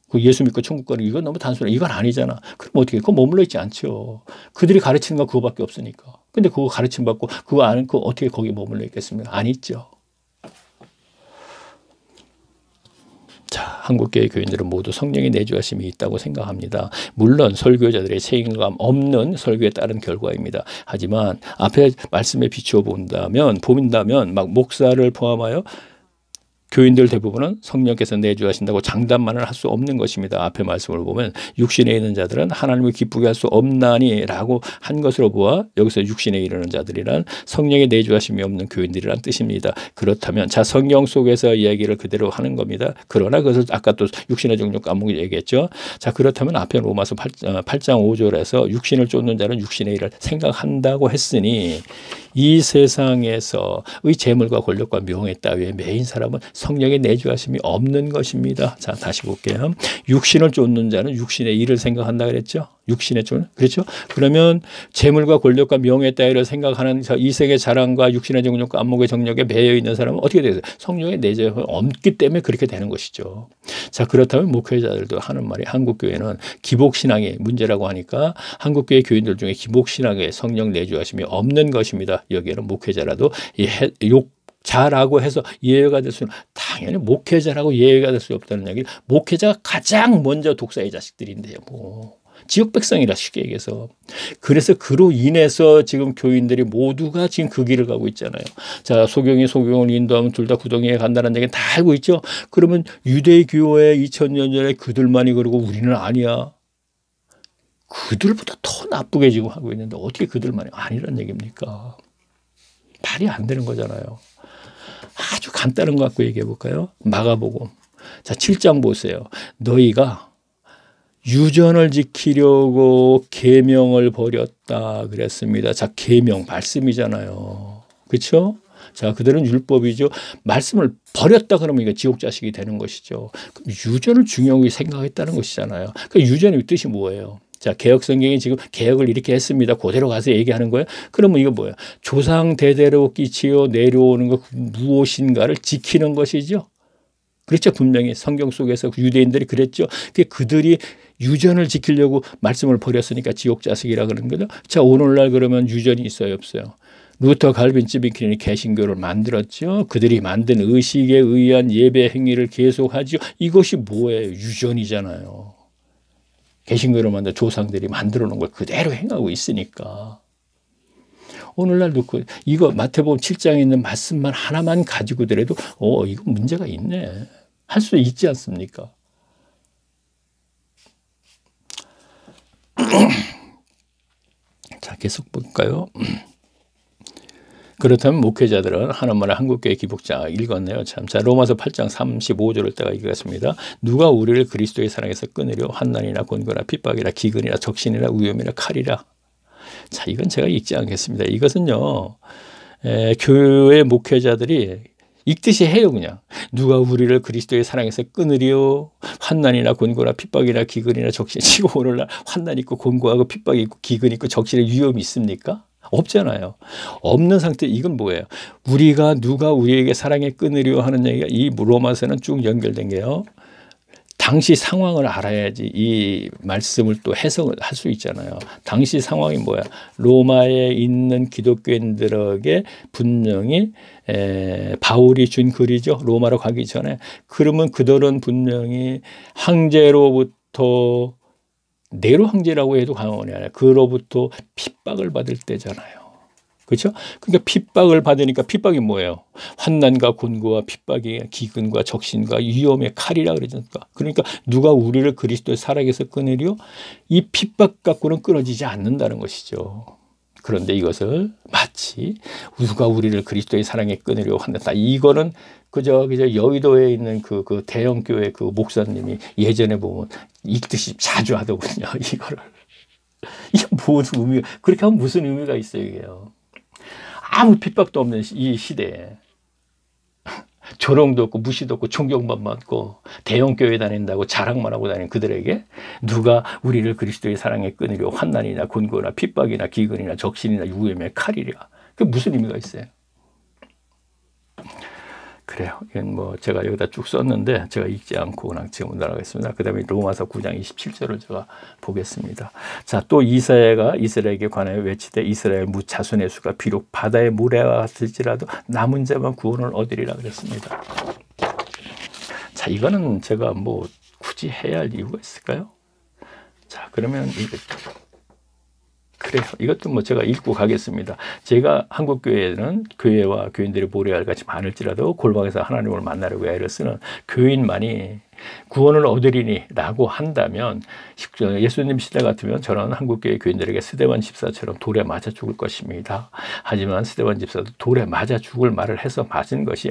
그 예수 믿고 천국 가는 이건 너무 단순해. 이건 아니잖아. 그럼 어떻게? 그거 머물러 있지 않죠. 그들이 가르치는 건 그거밖에 없으니까. 근데 그거 가르침 받고 그거 아는 거 어떻게 거기 머물러 있겠습니까? 안 있죠. 자, 한국교회 교인들은 모두 성령의 내주하심이 있다고 생각합니다. 물론 설교자들의 책임감 없는 설교에 따른 결과입니다. 하지만 앞에 말씀에 비추어 본다면 막 목사를 포함하여 교인들 대부분은 성령께서 내주하신다고 장담만을 할 수 없는 것입니다. 앞에 말씀을 보면 육신에 있는 자들은 하나님을 기쁘게 할 수 없나니 라고 한 것으로 보아 여기서 육신에 이르는 자들이란 성령의 내주하심이 없는 교인들이란 뜻입니다. 그렇다면 자 성경 속에서 이야기를 그대로 하는 겁니다. 그러나 그것을 아까 또 육신의 종족 까먹이 얘기했죠. 자 그렇다면 앞에 로마서 8장 5절에서 육신을 쫓는 자는 육신의 일을 생각한다고 했으니 이 세상에서의 재물과 권력과 명예 따위에 매인 사람은 성령의 내주하심이 없는 것입니다. 자, 다시 볼게요. 육신을 쫓는 자는 육신의 일을 생각한다 그랬죠. 육신의 쫓는 그렇죠. 그러면 재물과 권력과 명예 따위를 생각하는 이생의 자랑과 육신의 정욕과 안목의 정력에 매여 있는 사람은 어떻게 되겠어요? 성령의 내주하심이 없기 때문에 그렇게 되는 것이죠. 자, 그렇다면 목회자들도 하는 말이 한국교회는 기복신앙의 문제라고 하니까 한국교회 교인들 중에 기복신앙에 성령 내주하심이 없는 것입니다. 여기에는 목회자라도 자라고 해서 예외가 될 수는 당연히 목회자라고 예외가 될 수 없다는 얘기. 목회자가 가장 먼저 독사의 자식들인데요. 뭐 지역 백성이라 쉽게 얘기해서. 그래서 그로 인해서 지금 교인들이 모두가 지금 그 길을 가고 있잖아요. 자, 소경이 소경을 인도하면 둘 다 구덩이에 간다는 얘기는 다 알고 있죠. 그러면 유대교회 2000년 전에 그들만이 그러고 우리는 아니야. 그들보다 더 나쁘게 지금 하고 있는데 어떻게 그들만이 아니란 얘기입니까? 말이 안 되는 거잖아요. 아주 간단한 거 갖고 얘기해 볼까요? 마가복음. 자, 7장 보세요. 너희가 유전을 지키려고 계명을 버렸다 그랬습니다. 자, 계명 말씀이잖아요. 그렇죠? 자, 그들은 율법이죠. 말씀을 버렸다 그러면 이거 지옥 자식이 되는 것이죠. 그럼 유전을 중요하게 생각했다는 것이잖아요. 그 유전의 뜻이 뭐예요? 자, 개혁 성경이 지금 개혁을 이렇게 했습니다. 그대로 가서 얘기하는 거예요. 그러면 이거 뭐예요? 조상 대대로 끼치어 내려오는 것 무엇인가를 지키는 것이죠. 그렇죠. 분명히 성경 속에서 유대인들이 그랬죠. 그들이 유전을 지키려고 말씀을 버렸으니까 지옥 자식이라 그러는 거죠. 자, 오늘날 그러면 유전이 있어요, 없어요? 루터, 갈빈, 찌비키린이 개신교를 만들었죠. 그들이 만든 의식에 의한 예배 행위를 계속하죠. 이것이 뭐예요? 유전이잖아요. 개신교를 만든 조상들이 만들어 놓은 걸 그대로 행하고 있으니까. 오늘날 놓고 이거 마태복음 7장에 있는 말씀만 하나만 가지고더라도 이거 문제가 있네. 할 수 있지 않습니까? 자, 계속 볼까요? 그렇다면 목회자들은 하나만의 한국교회 기복자 읽었네요. 참. 자, 로마서 8장 35절을 때가 읽겠습니다. 누가 우리를 그리스도의 사랑에서 끊으려 환난이나 곤고나 핍박이나 기근이나 적신이나 위험이나 칼이라. 자, 이건 제가 읽지 않겠습니다. 이것은요, 교회 목회자들이 읽듯이 해요. 그냥 누가 우리를 그리스도의 사랑에서 끊으려 환난이나 곤고나 핍박이나 기근이나 적신. 지금 오늘날 환난 있고 곤고하고 핍박이 있고 기근 있고 적신의 위험이 있습니까? 없잖아요. 없는 상태. 이건 뭐예요? 우리가 누가 우리에게 사랑에 끊으려 하는 얘기가 이 로마서는 쭉 연결된 게요. 당시 상황을 알아야지 이 말씀을 또 해석을 할 수 있잖아요. 당시 상황이 뭐야? 로마에 있는 기독교인들에게 분명히 바울이 준 글이죠. 로마로 가기 전에. 그러면 그들은 분명히 황제로부터 네로 황제라고 해도 과언이 아니라 그로부터 핍박을 받을 때잖아요. 그렇죠? 그러니까 핍박을 받으니까 핍박이 뭐예요? 환난과 곤고와 핍박이 기근과 적신과 위험의 칼이라 그러니까. 그러니까 누가 우리를 그리스도의 사랑에서 끊으려 이 핍박 갖고는 끊어지지 않는다는 것이죠. 그런데 이것을 마치 누가 우리를 그리스도의 사랑에 끊으려 한다. 이거는 그저 여의도에 있는 그 대형 교회 그 목사님이 예전에 보면 읽듯이 자주 하더군요. 이거를. 이게 무슨 의미가, 그렇게 하면 무슨 의미가 있어요, 이게요. 아무 핍박도 없는 이 시대에 조롱도 없고 무시도 없고 존경만 받고 대형 교회 다닌다고 자랑만 하고 다니는 그들에게 누가 우리를 그리스도의 사랑에 끊으려 환난이나 곤고나 핍박이나 기근이나 적신이나 위험의 칼이랴. 그게 무슨 의미가 있어요? 그래요. 이건 뭐 제가 여기다 쭉 썼는데 제가 읽지 않고 그냥 지금 나가겠습니다. 그 다음에 로마서 9장 27절을 제가 보겠습니다. 자, 또 이사야가 이스라엘에게 관하여 외치되 이스라엘 무 자손의 수가 비록 바다의 모래와 같을지라도 남은 자만 구원을 얻으리라 그랬습니다. 자, 이거는 제가 뭐 굳이 해야 할 이유가 있을까요? 자, 그러면 그래요. 이것도 뭐 제가 읽고 가겠습니다. 제가 한국교회는 교회와 교인들이 모래알 같이 많을지라도 골방에서 하나님을 만나려고 애를 쓰는 교인만이 구원을 얻으리니 라고 한다면 예수님 시대 같으면 저는 한국교회 교인들에게 스데반 집사처럼 돌에 맞아 죽을 것입니다. 하지만 스데반 집사도 돌에 맞아 죽을 말을 해서 맞은 것이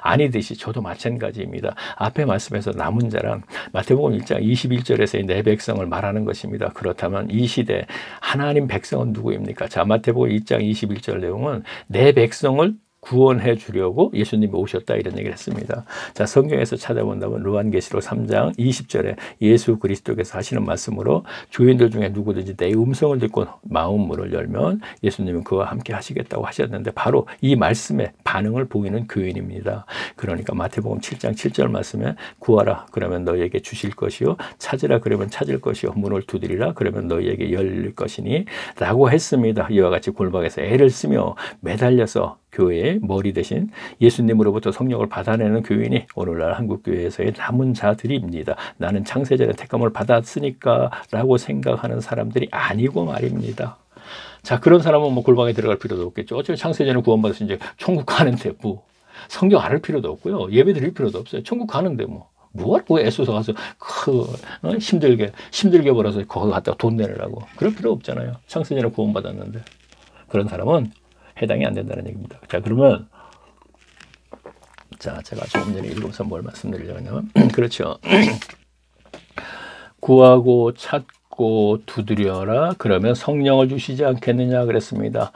아니듯이 저도 마찬가지입니다. 앞에 말씀에서 남은 자란 마태복음 1장 21절에서 내 백성을 말하는 것입니다. 그렇다면 이 시대 하나님 백성은 누구입니까? 자, 마태복음 1장 21절 내용은 내 백성을 구원해 주려고 예수님이 오셨다 이런 얘기를 했습니다. 자, 성경에서 찾아본다면 요한계시록 3장 20절에 예수 그리스도께서 하시는 말씀으로 교인들 중에 누구든지 내 음성을 듣고 마음 문을 열면 예수님은 그와 함께 하시겠다고 하셨는데 바로 이 말씀에 반응을 보이는 교인입니다. 그러니까 마태복음 7장 7절 말씀에 구하라 그러면 너희에게 주실 것이요 찾으라 그러면 찾을 것이요 문을 두드리라 그러면 너희에게 열릴 것이니 라고 했습니다. 이와 같이 골방에서 애를 쓰며 매달려서 교회의 머리 대신 예수님으로부터 성령을 받아내는 교인이 오늘날 한국교회에서의 남은 자들입니다. 나는 창세전에 택함을 받았으니까 라고 생각하는 사람들이 아니고 말입니다. 자, 그런 사람은 뭐 골방에 들어갈 필요도 없겠죠. 어차피 창세전에 구원받아서 이제 천국 가는데 뭐 성경 안 할 필요도 없고요. 예배 드릴 필요도 없어요. 천국 가는데 뭐하러 애써서 가서 힘들게 벌어서 거기 갔다가 돈 내느라고 그럴 필요 없잖아요. 창세전에 구원받았는데. 그런 사람은 해당이 안 된다는 얘기입니다. 자, 그러면 자, 제가 조금 전에 읽어서 뭘 말씀드리려면 그렇죠. 구하고 찾고 두드려라 그러면 성령을 주시지 않겠느냐 그랬습니다.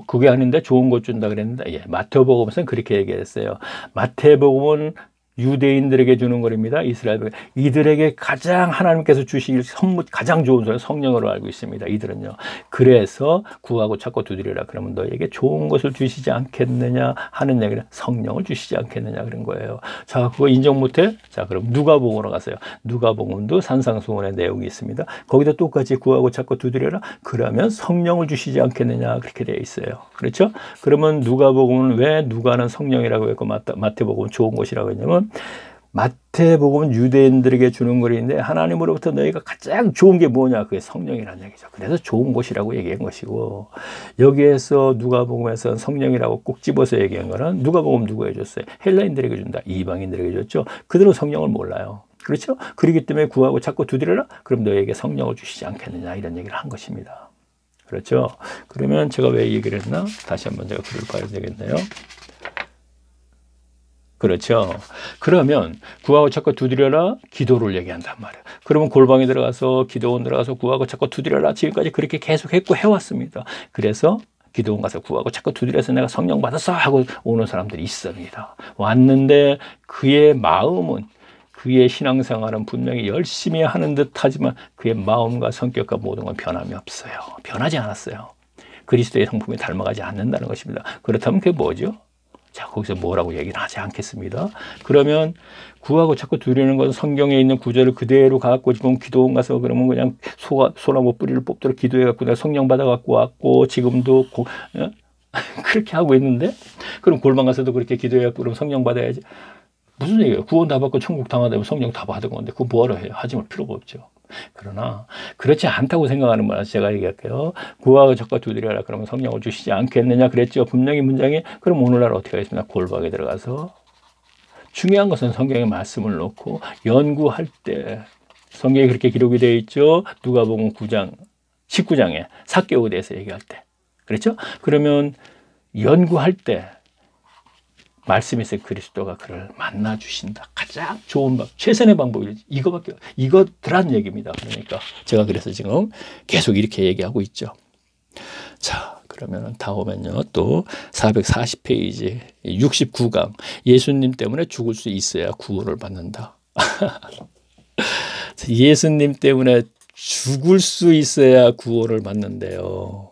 그게 아닌데 좋은 것 준다 그랬는데 예, 마태복음에서는 그렇게 얘기했어요. 마태복음은 유대인들에게 주는 것입니다. 이스라엘 이들에게 가장 하나님께서 주실 선물 가장 좋은 소리 성령으로 알고 있습니다. 이들은요. 그래서 구하고 찾고 두드리라. 그러면 너에게 좋은 것을 주시지 않겠느냐 하는 얘기는 성령을 주시지 않겠느냐 그런 거예요. 자, 그거 인정 못해? 자, 그럼 누가복음으로 가세요. 누가복음도 산상수훈의 내용이 있습니다. 거기다 똑같이 구하고 찾고 두드리라. 그러면 성령을 주시지 않겠느냐 그렇게 되어 있어요. 그렇죠? 그러면 누가복음은 왜 누가는 성령이라고 했고 마태복음은 좋은 것이라고 했냐면 마태복음은 유대인들에게 주는 것인데 하나님으로부터 너희가 가장 좋은 게 뭐냐? 그게 성령이라는 얘기죠. 그래서 좋은 것이라고 얘기한 것이고 여기에서 누가복음에서 성령이라고 꼭 집어서 얘기한 거는 누가복음 누구에게 줬어요? 헬라인들에게 준다. 이방인들에게 줬죠. 그들은 성령을 몰라요. 그렇죠? 그렇기 때문에 구하고 찾고 두드려라. 그럼 너에게 성령을 주시지 않겠느냐 이런 얘기를 한 것입니다. 그렇죠? 그러면 제가 왜 이 얘기를 했나? 다시 한번 제가 글을 봐야 되겠네요. 그렇죠. 그러면 구하고 찾고 두드려라 기도를 얘기한단 말이에요. 그러면 골방에 들어가서 기도원 들어가서 구하고 찾고 두드려라 지금까지 그렇게 계속 했고 해왔습니다. 그래서 기도원 가서 구하고 찾고 두드려서 내가 성령 받았어 하고 오는 사람들이 있습니다. 왔는데 그의 마음은 그의 신앙생활은 분명히 열심히 하는 듯 하지만 그의 마음과 성격과 모든 건 변함이 없어요. 변하지 않았어요. 그리스도의 성품에 닮아가지 않는다는 것입니다. 그렇다면 그게 뭐죠? 자, 거기서 뭐라고 얘기는 하지 않겠습니다. 그러면 구하고 찾고 두드리는 것은 성경에 있는 구절을 그대로 갖고 지금 기도원 가서 그러면 그냥 소나무 뿌리를 뽑도록 기도해갖고 내가 성령 받아갖고 왔고 지금도 그렇게 하고 있는데 그럼 골방 가서도 그렇게 기도해갖고 그럼 성령 받아야지. 무슨 얘기예요? 구원 다 받고 천국 다 받으면 성령 다 받은 건데 그거 뭐하러 해요? 하지 말 필요가 없죠. 그러나 그렇지 않다고 생각하는 분한테 제가 얘기할게요. 구하고 찾고 두드려라 그러면 성령을 주시지 않겠느냐 그랬죠. 분명히 문장이 그럼 오늘날 어떻게 하겠습니까? 골방에 들어가서 중요한 것은 성경의 말씀을 놓고 연구할 때 성경에 그렇게 기록이 되어 있죠. 누가복음 9장 19장에 삭개오에 대해서 얘기할 때 그렇죠? 그러면 연구할 때 말씀에서 그리스도가 그를 만나 주신다. 가장 좋은 방, 최선의 방법이 이거밖에 이거더란 얘기입니다. 그러니까 제가 그래서 지금 계속 이렇게 얘기하고 있죠. 자, 그러면 다음은요. 또 440페이지 69강 예수님 때문에 죽을 수 있어야 구원을 받는다. 예수님 때문에 죽을 수 있어야 구원을 받는데요.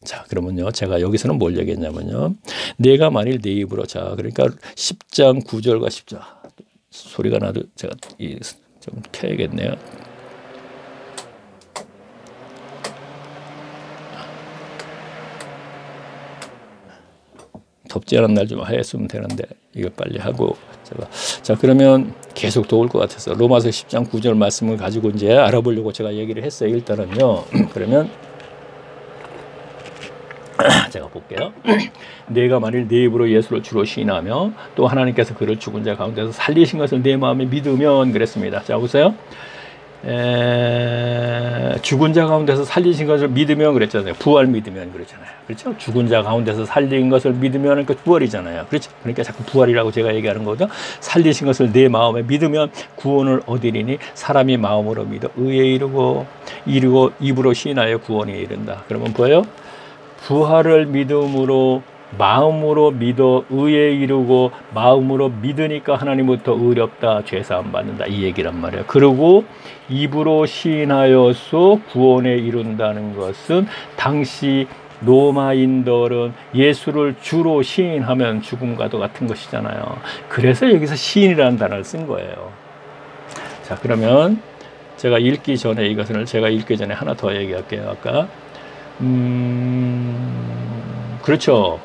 자, 그러면요. 제가 여기서는 뭘 얘기했냐면요. 내가 만일 내 입으로 자, 그러니까 10장 9절과 10절 소리가 나도 제가 좀 켜야겠네요. 덥지 않은 날 좀 하였으면 되는데 이거 빨리 하고 제가 자 그러면 계속 더울 것 같아서 로마서 10장 9절 말씀을 가지고 이제 알아보려고 제가 얘기를 했어요. 일단은요. 그러면 제가 볼게요. 내가 만일 내 입으로 예수를 주로 시인하며 또 하나님께서 그를 죽은 자 가운데서 살리신 것을 내 마음에 믿으면 그랬습니다. 자 보세요. 죽은 자 가운데서 살리신 것을 믿으면 그랬잖아요. 부활 믿으면 그랬잖아요. 그렇죠? 죽은 자 가운데서 살린 것을 믿으면 그 부활이잖아요. 그렇죠? 그러니까 자꾸 부활이라고 제가 얘기하는 거죠. 살리신 것을 내 마음에 믿으면 구원을 얻으리니 사람이 마음으로 믿어 의에 이르고 입으로 시인하여 구원에 이른다. 그러면 뭐예요? 부활을 믿음으로 마음으로 믿어 의에 이르고 마음으로 믿으니까 하나님부터 의롭다 죄사함 받는다 이 얘기란 말이에요. 그리고 입으로 시인하여서 구원에 이룬다는 것은 당시 로마인들은 예수를 주로 시인하면 죽음과도 같은 것이잖아요. 그래서 여기서 시인이라는 단어를 쓴 거예요. 자 그러면 제가 읽기 전에 이것을 제가 읽기 전에 하나 더 얘기할게요. 아까 그렇죠.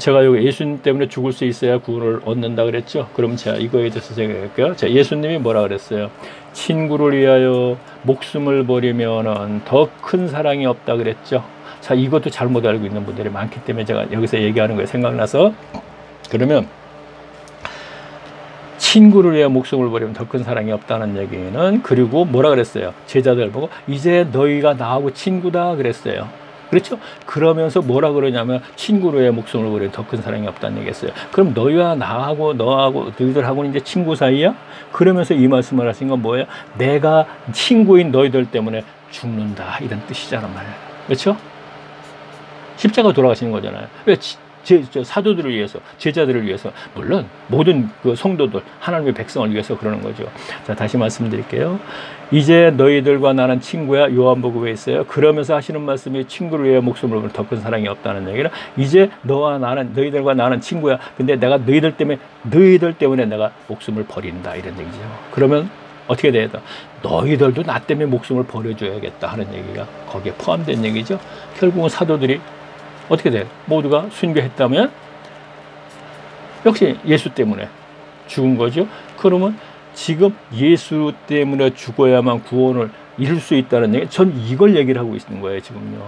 제가 여기 예수님 때문에 죽을 수 있어야 구원을 얻는다 그랬죠. 그럼 제가 이거에 대해서 생각할게요. 자, 예수님이 뭐라 그랬어요? 친구를 위하여 목숨을 버리면은 더 큰 사랑이 없다 그랬죠. 자, 이것도 잘못 알고 있는 분들이 많기 때문에 제가 여기서 얘기하는 거에 생각나서 그러면 친구를 위해 목숨을 버리면 더 큰 사랑이 없다는 얘기는 그리고 뭐라 그랬어요? 제자들 보고 이제 너희가 나하고 친구다 그랬어요. 그렇죠? 그러면서 뭐라 그러냐면 친구를 위해 목숨을 버리면 더 큰 사랑이 없다는 얘기했어요. 그럼 너희와 나하고 너하고 너희들하고는 이제 친구 사이야? 그러면서 이 말씀을 하신 건 뭐예요? 내가 친구인 너희들 때문에 죽는다 이런 뜻이잖아 말이에요. 그렇죠? 십자가 돌아가시는 거잖아요. 왜 사도들을 위해서, 제자들을 위해서, 물론 모든 그 성도들, 하나님의 백성을 위해서 그러는 거죠. 자, 다시 말씀드릴게요. 이제 너희들과 나는 친구야. 요한복음에 있어요. 그러면서 하시는 말씀이 친구를 위해 목숨을 걸는 더 큰 사랑이 없다는 얘기는, 이제 너와 나는, 너희들과 나는 친구야. 근데 내가 너희들 때문에 내가 목숨을 버린다, 이런 얘기죠. 그러면 어떻게 돼야 돼? 너희들도 나 때문에 목숨을 버려줘야겠다 하는 얘기가 거기에 포함된 얘기죠. 결국은 사도들이 어떻게 돼요? 모두가 순교했다면 역시 예수 때문에 죽은 거죠. 그러면 지금 예수 때문에 죽어야만 구원을 이룰 수 있다는 얘기, 전 이걸 얘기를 하고 있는 거예요, 지금요.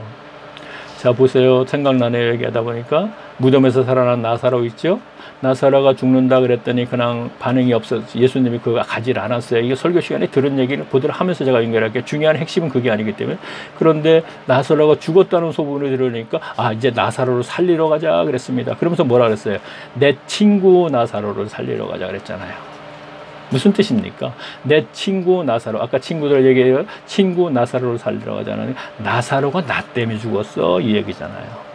자, 보세요. 생각나네요. 얘기하다 보니까 무덤에서 살아난 나사로 있죠. 나사로가 죽는다 그랬더니 그냥 반응이 없어서 예수님이 그거 가지를 않았어요. 이게 설교 시간에 들은 얘기를 그대로 하면서 제가 연결할게요. 중요한 핵심은 그게 아니기 때문에. 그런데 나사로가 죽었다는 소문을 들으니까 이제 나사로를 살리러 가자 그랬습니다. 그러면서 뭐라 그랬어요? 내 친구 나사로를 살리러 가자 그랬잖아요. 무슨 뜻입니까? 내 친구 나사로, 아까 친구들 얘기해요. 친구 나사로를 살리러 가자는, 나사로가 나 때문에 죽었어, 이 얘기잖아요.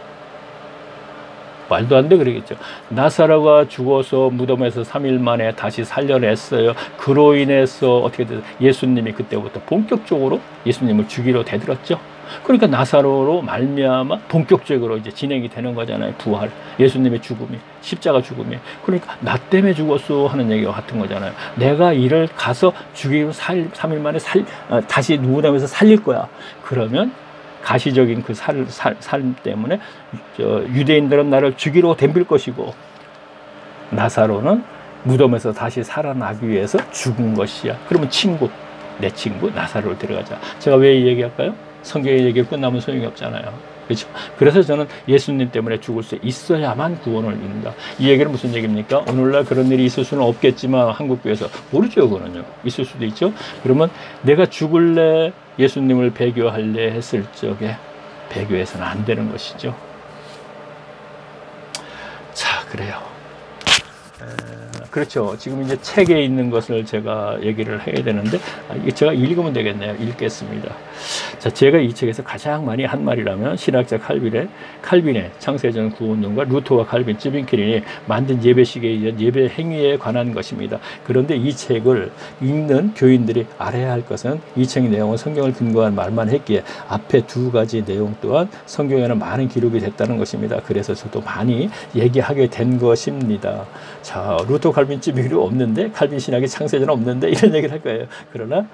말도 안 돼 그러겠죠. 나사로가 죽어서 무덤에서 3일 만에 다시 살려냈어요. 그로 인해서 어떻게 됐어요? 예수님이 그때부터 본격적으로 예수님을 죽이러 대들었죠. 그러니까 나사로로 말미암아 본격적으로 이제 진행이 되는 거잖아요. 부활, 예수님의 죽음이, 십자가 죽음이. 그러니까 나 때문에 죽었어 하는 얘기와 같은 거잖아요. 내가 이를 가서 죽이고 3일 만에 다시 무덤에서 살릴 거야. 그러면 가시적인 그 삶 때문에 유대인들은 나를 죽이러 덤빌 것이고, 나사로는 무덤에서 다시 살아나기 위해서 죽은 것이야. 그러면 내 친구 나사로를 데려가자. 제가 왜 이 얘기할까요? 성경의 얘기가 끝나면 소용이 없잖아요. 그렇죠? 그래서 저는 예수님 때문에 죽을 수 있어야만 구원을 이룬다. 이 얘기는 무슨 얘기입니까? 오늘날 그런 일이 있을 수는 없겠지만 한국교회에서 모르죠. 그거는요. 있을 수도 있죠. 그러면 내가 죽을래, 예수님을 배교할래 했을 적에 배교해서는 안 되는 것이죠. 자, 그래요. 그렇죠. 지금 이제 책에 있는 것을 제가 얘기를 해야 되는데, 제가 읽으면 되겠네요. 읽겠습니다. 자, 제가 이 책에서 가장 많이 한 말이라면, 신학자 칼빈의 창세전 구원론과 루터와 칼빈, 쯔빙키린이 만든 예배식에 이은 예배 행위에 관한 것입니다. 그런데 이 책을 읽는 교인들이 알아야 할 것은 이 책 내용은 성경을 근거한 말만 했기에 앞에 두 가지 내용 또한 성경에는 많은 기록이 됐다는 것입니다. 그래서 저도 많이 얘기하게 된 것입니다. 자, 루터 칼빈 쯔빙키린 없는데, 칼빈 신학의 창세전 없는데, 이런 얘기를 할 거예요. 그러나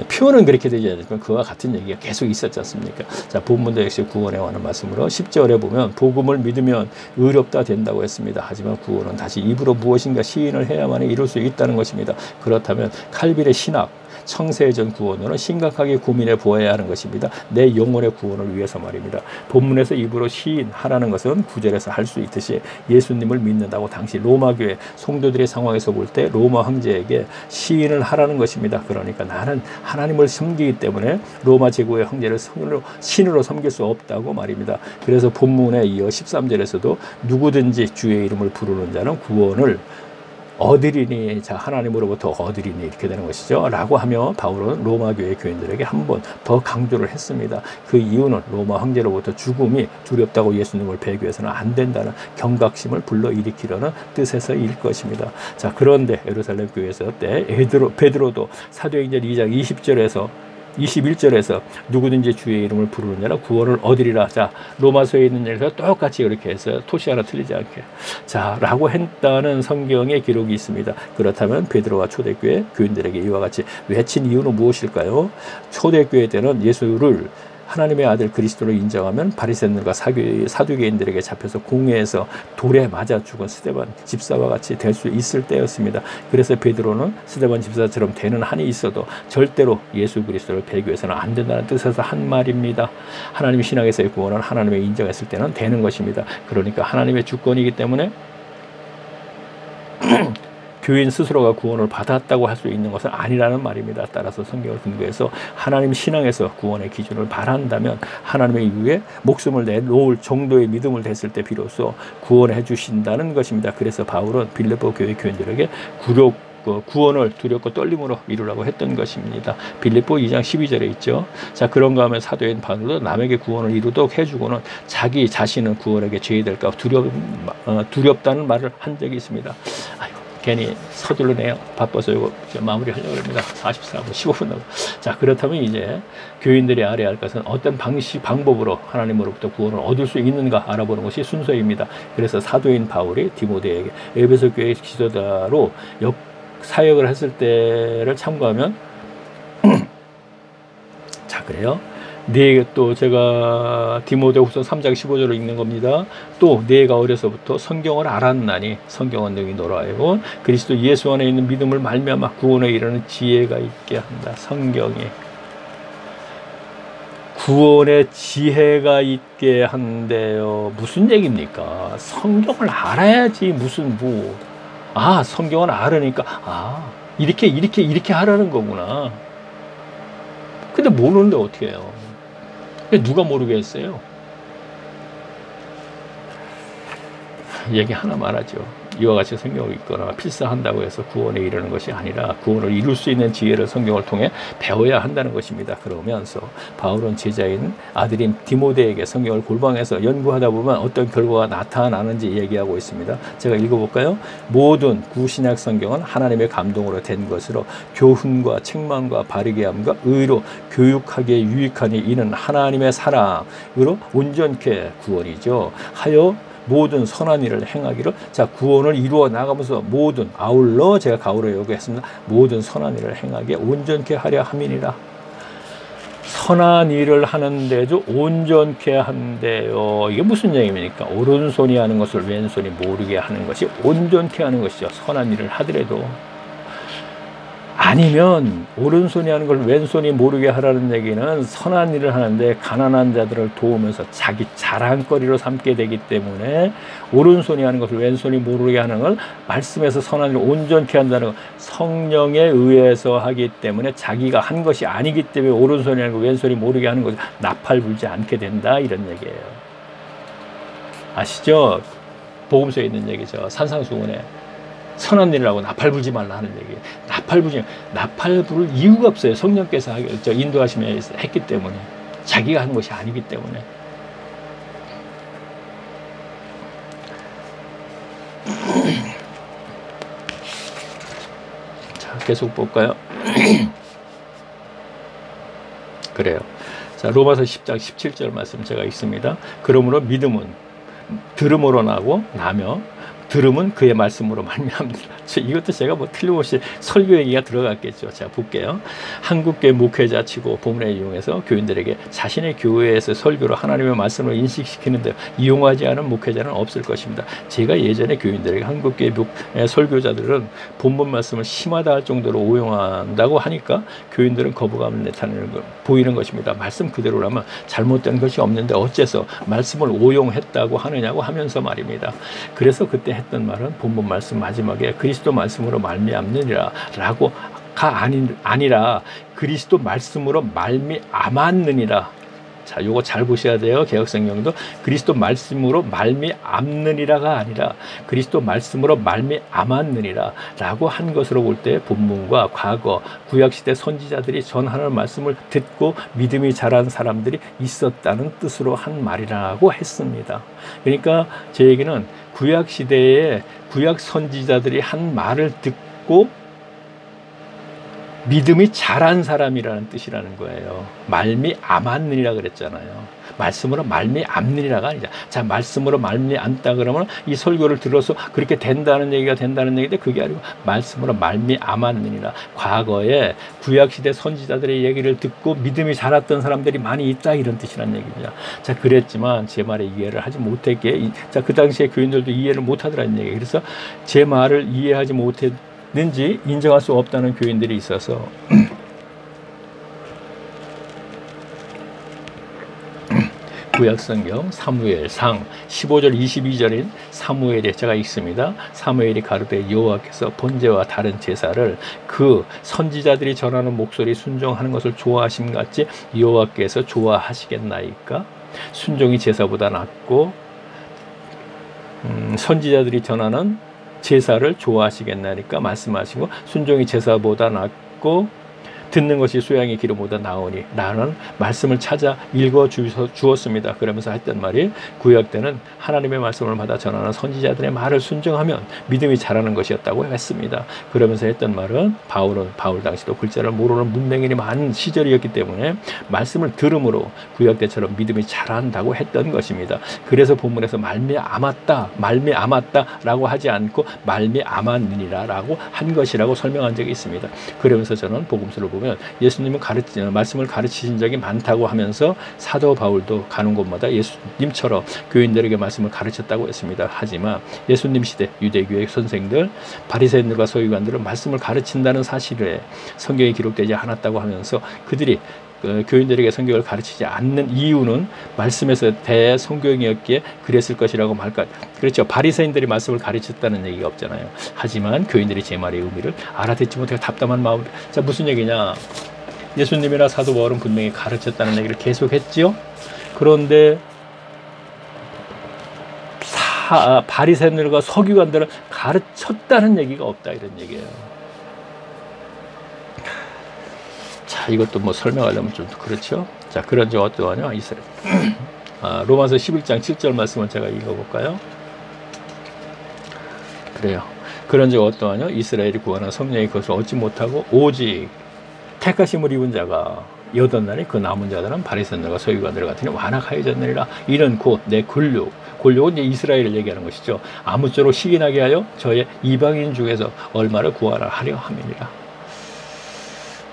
표현은 그렇게 되지 않지만 그와 같은 얘기가 계속 있었지 않습니까? 자, 본문도 역시 구원에 관한 말씀으로 10절에 보면 복음을 믿으면 의롭다 된다고 했습니다. 하지만 구원은 다시 입으로 무엇인가 시인을 해야만 이룰 수 있다는 것입니다. 그렇다면 칼빈의 신학, 청세전 구원으로 심각하게 고민해 보아야 하는 것입니다. 내 영혼의 구원을 위해서 말입니다. 본문에서 입으로 시인하라는 것은 9절에서 할 수 있듯이 예수님을 믿는다고 당시 로마교회 성도들의 상황에서 볼 때 로마 황제에게 시인을 하라는 것입니다. 그러니까 나는 하나님을 섬기기 때문에 로마 제국의 황제를 신으로 섬길 수 없다고 말입니다. 그래서 본문에 이어 13절에서도 누구든지 주의 이름을 부르는 자는 구원을 얻으리니, 자, 하나님으로부터 얻으리니, 이렇게 되는 것이죠. 라고 하며 바울은 로마 교회 교인들에게 한 번 더 강조를 했습니다. 그 이유는 로마 황제로부터 죽음이 두렵다고 예수님을 배교해서는 안 된다는 경각심을 불러일으키려는 뜻에서일 것입니다. 자, 그런데 예루살렘 교회에서 때 베드로도 사도행전 2장 21절에서 누구든지 주의 이름을 부르는 자는 구원을 얻으리라. 자, 로마서에 있는 얘기가 똑같이 그렇게 해서 토시 하나 틀리지 않게, 자, 라고 했다는 성경의 기록이 있습니다. 그렇다면 베드로와 초대교회 교인들에게 이와 같이 외친 이유는 무엇일까요? 초대교회 때는 예수를 하나님의 아들 그리스도로 인정하면 바리새인들과 사두개인들에게 잡혀서 공회에서 돌에 맞아 죽은 스데반 집사와 같이 될 수 있을 때였습니다. 그래서 베드로는 스데반 집사처럼 되는 한이 있어도 절대로 예수 그리스도를 배교해서는 안 된다는 뜻에서 한 말입니다. 하나님의 신학에서의 구원은 하나님의 인정했을 때는 되는 것입니다. 그러니까 하나님의 주권이기 때문에 교인 스스로가 구원을 받았다고 할 수 있는 것은 아니라는 말입니다. 따라서 성경을 근거해서 하나님 신앙에서 구원의 기준을 바란다면 하나님의 이후에 목숨을 내놓을 정도의 믿음을 됐을 때 비로소 구원해 주신다는 것입니다. 그래서 바울은 빌립보 교회 교인들에게 구원을 두렵고 떨림으로 이루라고 했던 것입니다. 빌립보 2장 12절에 있죠. 자, 그런가 하면 사도인 바울도 남에게 구원을 이루도록 해주고는 자기 자신은 구원에게 죄될까 두렵다는 말을 한 적이 있습니다. 아이고, 괜히 서둘러네요. 바빠서 이거 마무리 하려고 합니다. 44분, 15분 남았. 자, 그렇다면 이제 교인들이 알아야 할 것은 어떤 방법으로 하나님으로부터 구원을 얻을 수 있는가 알아보는 것이 순서입니다. 그래서 사도인 바울이 디모데에게 에베소 교회 지도자로 사역을 했을 때를 참고하면 자, 그래요. 또 제가 디모데후서 3장 15절을 읽는 겁니다. 또 네가 어려서부터 성경을 알았나니 성경은 너희 너로 하여금 그리스도 예수 안에 있는 믿음을 말미암아 구원에 이르는 지혜가 있게 한다. 성경이 구원의 지혜가 있게 한대요. 무슨 얘기입니까? 성경을 알아야지. 무슨 성경을 알으니까 이렇게 하라는 거구나. 근데 모르는데 어떻게 해요? 누가 모르게 했어요? 얘기 하나 말하죠. 이와 같이 성경을 읽거나 필사한다고 해서 구원에 이르는 것이 아니라 구원을 이룰 수 있는 지혜를 성경을 통해 배워야 한다는 것입니다. 그러면서 바울은 제자인 아들인 디모데에게 성경을 골방에서 연구하다 보면 어떤 결과가 나타나는지 얘기하고 있습니다. 제가 읽어볼까요? 모든 구신약 성경은 하나님의 감동으로 된 것으로 교훈과 책망과 바르게 함과 의로 교육하기에 유익하니 이는 하나님의 사랑으로 온전케 구원이죠. 하여 모든 선한 일을 행하기를. 자, 구원을 이루어 나가면서 모든 아울러 제가 가울어 요구했습니다. 모든 선한 일을 행하기에 온전케 하려 함이니라. 선한 일을 하는데도 온전케 한대요. 이게 무슨 얘기입니까? 오른손이 하는 것을 왼손이 모르게 하는 것이 온전케 하는 것이죠. 선한 일을 하더라도. 아니면 오른손이 하는 걸 왼손이 모르게 하라는 얘기는 선한 일을 하는데 가난한 자들을 도우면서 자기 자랑거리로 삼게 되기 때문에 오른손이 하는 것을 왼손이 모르게 하는 걸 말씀에서 선한 일을 온전케 한다는 것, 성령에 의해서 하기 때문에 자기가 한 것이 아니기 때문에 오른손이 하는 걸 왼손이 모르게 하는 것을 나팔 불지 않게 된다, 이런 얘기예요. 아시죠? 복음서에 있는 얘기죠. 산상수훈에 선한 일을 하고 나팔 불지 말라 하는 얘기예요. 나팔 부를 이유가 없어요. 성령께서 인도하시며 했기 때문에. 자기가 한 것이 아니기 때문에. 자, 계속 볼까요? 그래요. 자, 로마서 10장 17절 말씀 제가 읽습니다. 그러므로 믿음은 들음으로 나며 들음은 그의 말씀으로 말미암니다. 이것도 제가 틀림없이 설교 얘기가 들어갔겠죠. 자, 볼게요. 한국교회 목회자 치고 본문에 이용해서 교인들에게 자신의 교회에서 설교로 하나님의 말씀을 인식시키는데 이용하지 않은 목회자는 없을 것입니다. 제가 예전에 교인들에게 한국교회 설교자들은 본문 말씀을 심하다 할 정도로 오용한다고 하니까 교인들은 거부감을 보이는 것입니다. 말씀 그대로라면 잘못된 것이 없는데 어째서 말씀을 오용했다고 하느냐고 하면서 말입니다. 그래서 그때 했던 말은 본문 말씀 마지막에 그리스도 말씀으로 말미암느니라 라고가 아니라 그리스도 말씀으로 말미암았느니라. 자, 요거 잘 보셔야 돼요. 개역성경도 그리스도 말씀으로 말미암느니라가 아니라 그리스도 말씀으로 말미암았느니라 라고 한 것으로 볼 때 본문과 과거 구약시대 선지자들이 전하는 말씀을 듣고 믿음이 자란 사람들이 있었다는 뜻으로 한 말이라고 했습니다. 그러니까 제 얘기는 구약시대에 구약 선지자들이 한 말을 듣고 믿음이 자란 사람이라는 뜻이라는 거예요. 말미암았느니라 그랬잖아요. 말씀으로 말미암느니라가 아니라. 자, 말씀으로 말미암다 그러면 이 설교를 들어서 그렇게 된다는 얘기가 된다는 얘기인데 그게 아니고 말씀으로 말미암았느니라. 과거에 구약시대 선지자들의 얘기를 듣고 믿음이 자랐던 사람들이 많이 있다, 이런 뜻이라는 얘기입니다. 자, 그랬지만 제 말에 이해를 하지 못했기에 자, 그 당시에 교인들도 이해를 못하더라는 얘기예요. 그래서 제 말을 이해하지 못했는지 인정할 수 없다는 교인들이 있어서 구약성경 사무엘상 15절 22절인 사무엘에 제가 읽습니다. 사무엘이 가르되 여호와께서 번제와 다른 제사를 그 선지자들이 전하는 목소리 순종하는 것을 좋아하심 같이 여호와께서 좋아하시겠나이까? 순종이 제사보다 낫고 선지자들이 전하는 제사를 좋아하시겠나니까 말씀하시고 순종이 제사보다 낫고 듣는 것이 수양의 기름보다 나으니 나는 말씀을 찾아 읽어 주었습니다. 그러면서 했던 말이 구약 때는 하나님의 말씀을 받아 전하는 선지자들의 말을 순종하면 믿음이 자라는 것이었다고 했습니다. 그러면서 했던 말은 바울 당시도 글자를 모르는 문맹인이 많은 시절이었기 때문에 말씀을 들음으로 구약 때처럼 믿음이 자란다고 했던 것입니다. 그래서 본문에서 말미암았다라고 하지 않고 말미암았느니라라고 한 것이라고 설명한 적이 있습니다. 그러면서 저는 복음서를 보면 예수님은 말씀을 가르치신 적이 많다고 하면서 사도 바울도 가는 곳마다 예수님처럼 교인들에게 말씀을 가르쳤다고 했습니다. 하지만 예수님 시대 유대교의 선생들, 바리새인들과 서기관들은 말씀을 가르친다는 사실에 성경에 기록되지 않았다고 하면서 그들이 교인들에게 성경을 가르치지 않는 이유는 말씀에서 대성경이었기에 그랬을 것이라고 말까. 그렇죠. 바리새인들이 말씀을 가르쳤다는 얘기가 없잖아요. 하지만 교인들이 제 말의 의미를 알아듣지 못해 답답한 마음. 자, 무슨 얘기냐? 예수님이나 사도 바울은 분명히 가르쳤다는 얘기를 계속했지요. 그런데 바리새인들과 서기관들은 가르쳤다는 얘기가 없다, 이런 얘기예요. 자, 이것도 뭐 설명하려면 좀 그렇죠. 자, 그런 적 어떠하냐? 이스라엘. 로마서 11장 7절 말씀을 제가 읽어볼까요? 그래요. 그런 적 어떠하냐? 이스라엘이 구하는 성령의 것을 얻지 못하고 오직 택하심을 입은 자가 여덟나니 그 남은 자들은 바리새인들과 서기관들 같으니 완악하여졌느니라. 이는 곧 내 권력은 이제 이스라엘을 얘기하는 것이죠. 아무쪼록 시기나게 하여 저의 이방인 중에서 얼마를 구하라 하려 함이니라.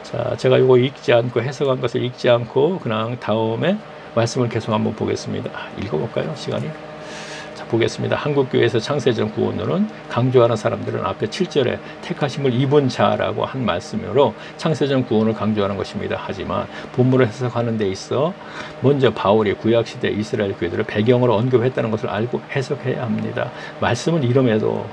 자, 제가 이거 읽지 않고 해석한 것을 읽지 않고 그냥 다음에 말씀을 계속 한번 보겠습니다. 읽어볼까요? 시간이? 자, 보겠습니다. 한국교회에서 창세전 구원론은 강조하는 사람들은 앞에 7절에 택하심을 입은 자라고 한 말씀으로 창세전 구원을 강조하는 것입니다. 하지만 본문을 해석하는 데 있어 먼저 바울이 구약시대 이스라엘 교회들을 배경으로 언급했다는 것을 알고 해석해야 합니다. 말씀은 이름에도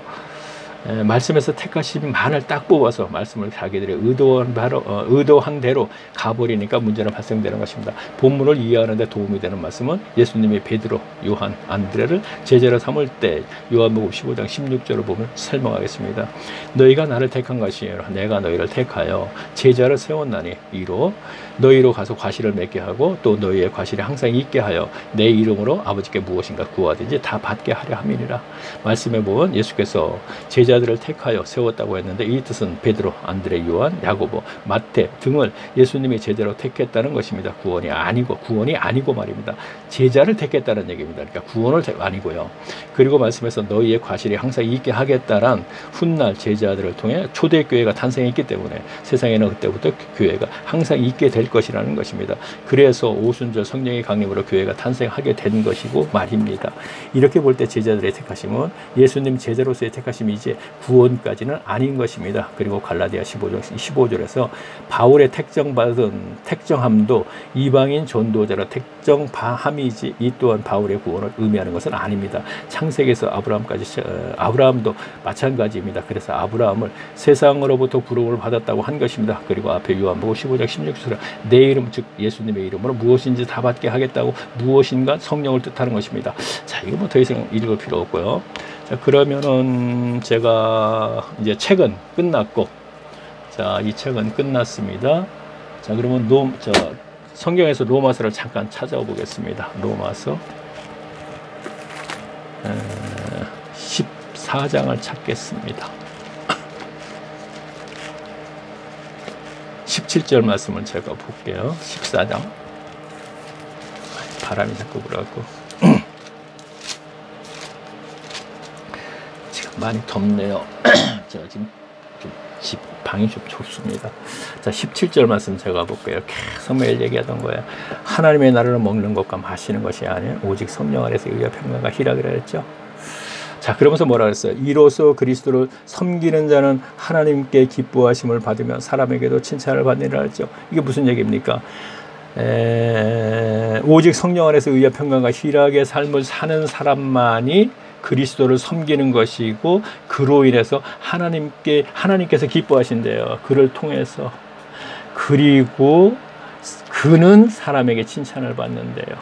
말씀에서 택하심만을 딱 뽑아서 말씀을 자기들의 의도한 대로 가버리니까 문제는 발생되는 것입니다. 본문을 이해하는 데 도움이 되는 말씀은 예수님이 베드로, 요한, 안드레를 제자로 삼을 때 요한복음 15장 16절을 보면 설명하겠습니다. 너희가 나를 택한 것이 아니라 내가 너희를 택하여 제자를 세웠나니 이로 너희로 가서 과실을 맺게 하고 또 너희의 과실이 항상 있게 하여 내 이름으로 아버지께 무엇인가 구하든지 다 받게 하려 함이니라. 말씀에 보면 예수께서 제자들을 택하여 세웠다고 했는데 이 뜻은 베드로, 안드레, 요한, 야고보, 마태 등을 예수님이 제자로 택했다는 것입니다. 구원이 아니고 말입니다. 제자를 택했다는 얘기입니다. 그러니까 구원을 아니고요. 그리고 말씀에서 너희의 과실이 항상 있게 하겠다란 훗날 제자들을 통해 초대교회가 탄생했기 때문에 세상에는 그때부터 교회가 항상 있게 될 것이라는 것입니다. 그래서 오순절 성령의 강림으로 교회가 탄생하게 된 것이고 말입니다. 이렇게 볼 때 제자들의 택하심은 예수님 제자로서의 택하심이 이제 구원까지는 아닌 것입니다. 그리고 갈라디아 15절에서 바울의 택정함도 이방인 전도자로 택정함이지 이 또한 바울의 구원을 의미하는 것은 아닙니다. 창세기에서 아브라함도 마찬가지입니다. 그래서 아브라함을 세상으로부터 부름을 받았다고 한 것입니다. 그리고 앞에 요한복음 15장 16절에 내 이름 즉 예수님의 이름으로 무엇인지 다 받게 하겠다고 무엇인가 성령을 뜻하는 것입니다. 자, 이거 뭐 더 이상 읽을 필요 없고요. 자, 그러면은 제가 이제 책은 끝났고, 자, 이 책은 끝났습니다. 자, 그러면 성경에서 로마서를 잠깐 찾아보겠습니다. 로마서 14장을 찾겠습니다. 17절 말씀을 제가 볼게요. 14장. 바람이 자꾸 불어갖고 지금 많이 덥네요. 제가 지금 방이 좀 좁습니다. 자, 17절 말씀 제가 볼게요. 계속 매일 얘기하던 거예요. 하나님의 나라를 먹는 것과 마시는 것이 아닌 오직 성령 안에서 의와 평강과 희락이라 했죠. 자, 그러면서 뭐라 그랬어요? 이로써 그리스도를 섬기는 자는 하나님께 기뻐하심을 받으며 사람에게도 칭찬을 받느니라 했죠. 이게 무슨 얘기입니까? 오직 성령 안에서 의와 평강과 희락의 삶을 사는 사람만이 그리스도를 섬기는 것이고 그로 인해서 하나님께서 기뻐하신대요. 그를 통해서. 그리고 그는 사람에게 칭찬을 받는데요.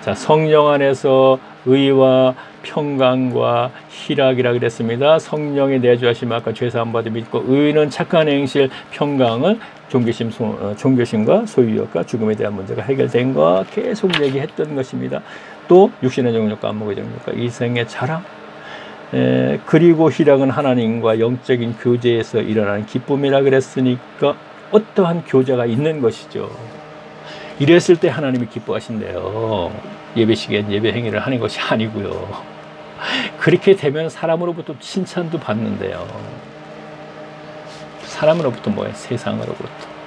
자, 성령 안에서 의와 평강과 희락이라 그랬습니다. 성령의 내주하심 아까 죄사함 받음 믿고 의는 착한 행실, 평강은 종교심과 소유욕과 죽음에 대한 문제가 해결된 거 계속 얘기했던 것입니다. 또 육신의 정욕과 안목의 정욕과 이생의 자랑, 그리고 희락은 하나님과 영적인 교제에서 일어나는 기쁨이라 그랬으니까 어떠한 교제가 있는 것이죠. 이랬을 때 하나님이 기뻐하신대요. 예배 시간 예배 행위를 하는 것이 아니고요. 그렇게 되면 사람으로부터 칭찬도 받는데요. 사람으로부터 뭐예요? 세상으로부터.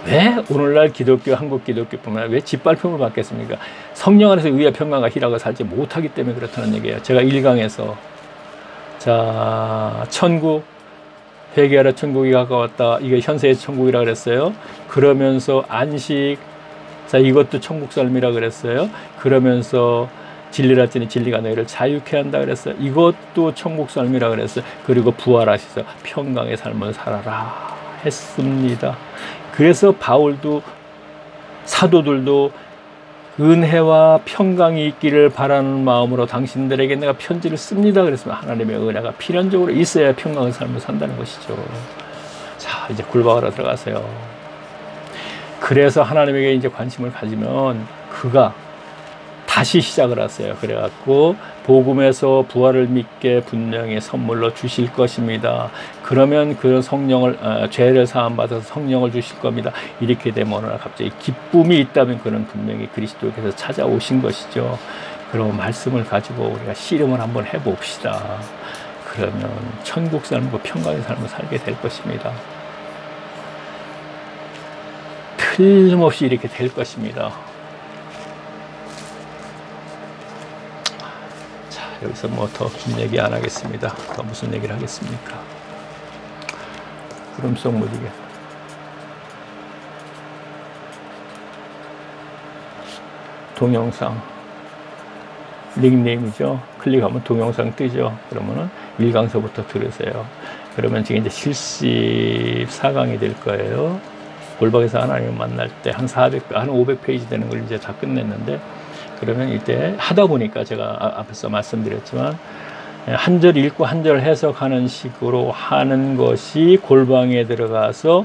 왜 오늘날 기독교, 한국 기독교뿐만 아니라 왜 짓밟힘을 받겠습니까? 성령 안에서 의와 평강과 희락을 살지 못하기 때문에 그렇다는 얘기예요. 제가 1강에서 자, 천국, 회개하라 천국이 가까웠다. 이게 현세의 천국이라 그랬어요. 그러면서 안식, 자, 이것도 천국 삶이라 그랬어요. 그러면서 진리라 했더니 진리가 너희를 자유케 한다 그랬어요. 이것도 천국 삶이라 그랬어요. 그리고 부활하셔서 평강의 삶을 살아라 했습니다. 그래서 바울도 사도들도 은혜와 평강이 있기를 바라는 마음으로 당신들에게 내가 편지를 씁니다 그랬습니다. 하나님의 은혜가 필연적으로 있어야 평강의 삶을 산다는 것이죠. 자, 이제 굴박하러 들어가세요. 그래서 하나님에게 이제 관심을 가지면 그가 다시 시작을 하세요. 그래갖고 복음에서 부활을 믿게 분명히 선물로 주실 것입니다. 그러면 그 성령을 죄를 사함 받아서 성령을 주실 겁니다. 이렇게 되면 어느 날 갑자기 기쁨이 있다면 그는 분명히 그리스도께서 찾아오신 것이죠. 그럼 말씀을 가지고 우리가 씨름을 한번 해봅시다. 그러면 천국 삶과 평강의 삶을 살게 될 것입니다. 틀림없이 이렇게 될 것입니다. 여기서 뭐 더 긴 얘기 안 하겠습니다. 더 무슨 얘기를 하겠습니까? 구름 속 무지개. 동영상. 닉네임이죠. 클릭하면 동영상 뜨죠. 그러면은 1강서부터 들으세요. 그러면 지금 이제 74강이 될 거예요. 골방에서 하나님을 만날 때 한 500페이지 되는 걸 이제 다 끝냈는데, 그러면 이때 하다 보니까 제가 앞에서 말씀드렸지만 한 절 읽고 한 절 해석하는 식으로 하는 것이 골방에 들어가서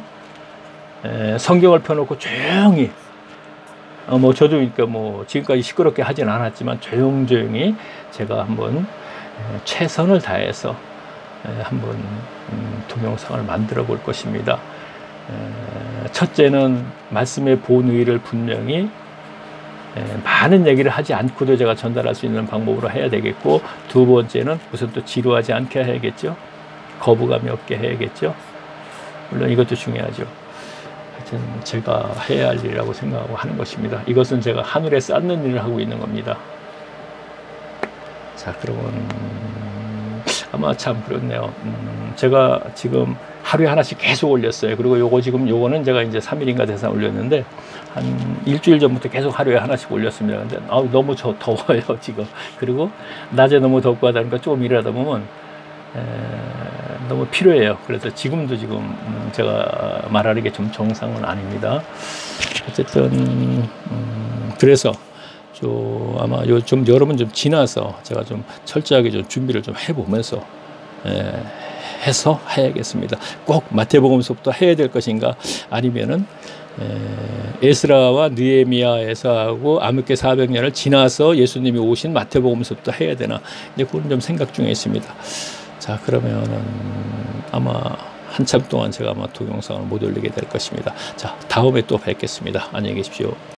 성경을 펴놓고 조용히 뭐 저도 그러니까 뭐 지금까지 시끄럽게 하진 않았지만 조용조용히 제가 한번 최선을 다해서 한번 동영상을 만들어 볼 것입니다. 첫째는 말씀의 본의를 분명히 많은 얘기를 하지 않고도 제가 전달할 수 있는 방법으로 해야 되겠고, 두 번째는 우선 또 지루하지 않게 해야겠죠. 거부감이 없게 해야겠죠. 물론 이것도 중요하죠. 하여튼 제가 해야 할 일이라고 생각하고 하는 것입니다. 이것은 제가 하늘에 쌓는 일을 하고 있는 겁니다. 자, 그러면 아마 참 그렇네요. 제가 지금 하루에 하나씩 계속 올렸어요. 그리고 요거는 제가 이제 3일인가 돼서 올렸는데 한 일주일 전부터 계속 하루에 하나씩 올렸습니다. 근데 너무 더워요 지금. 그리고 낮에 너무 덥고 하다 보니까 조금 일하다 보면 너무 필요해요. 그래서 지금도 제가 말하는 게 좀 정상은 아닙니다. 어쨌든 그래서 아마 좀 여러분 좀 지나서 제가 좀 철저하게 좀 준비를 좀 해보면서 해서 해야겠습니다. 꼭 마태복음서부터 해야 될 것인가, 아니면은 에스라와 느헤미야에서 하고 암흑기 400년을 지나서 예수님이 오신 마태복음서부터 해야 되나, 이제 그건 좀 생각 중에 있습니다. 자, 그러면은 아마 한참 동안 제가 아마 동영상을 못 올리게 될 것입니다. 자, 다음에 또 뵙겠습니다. 안녕히 계십시오.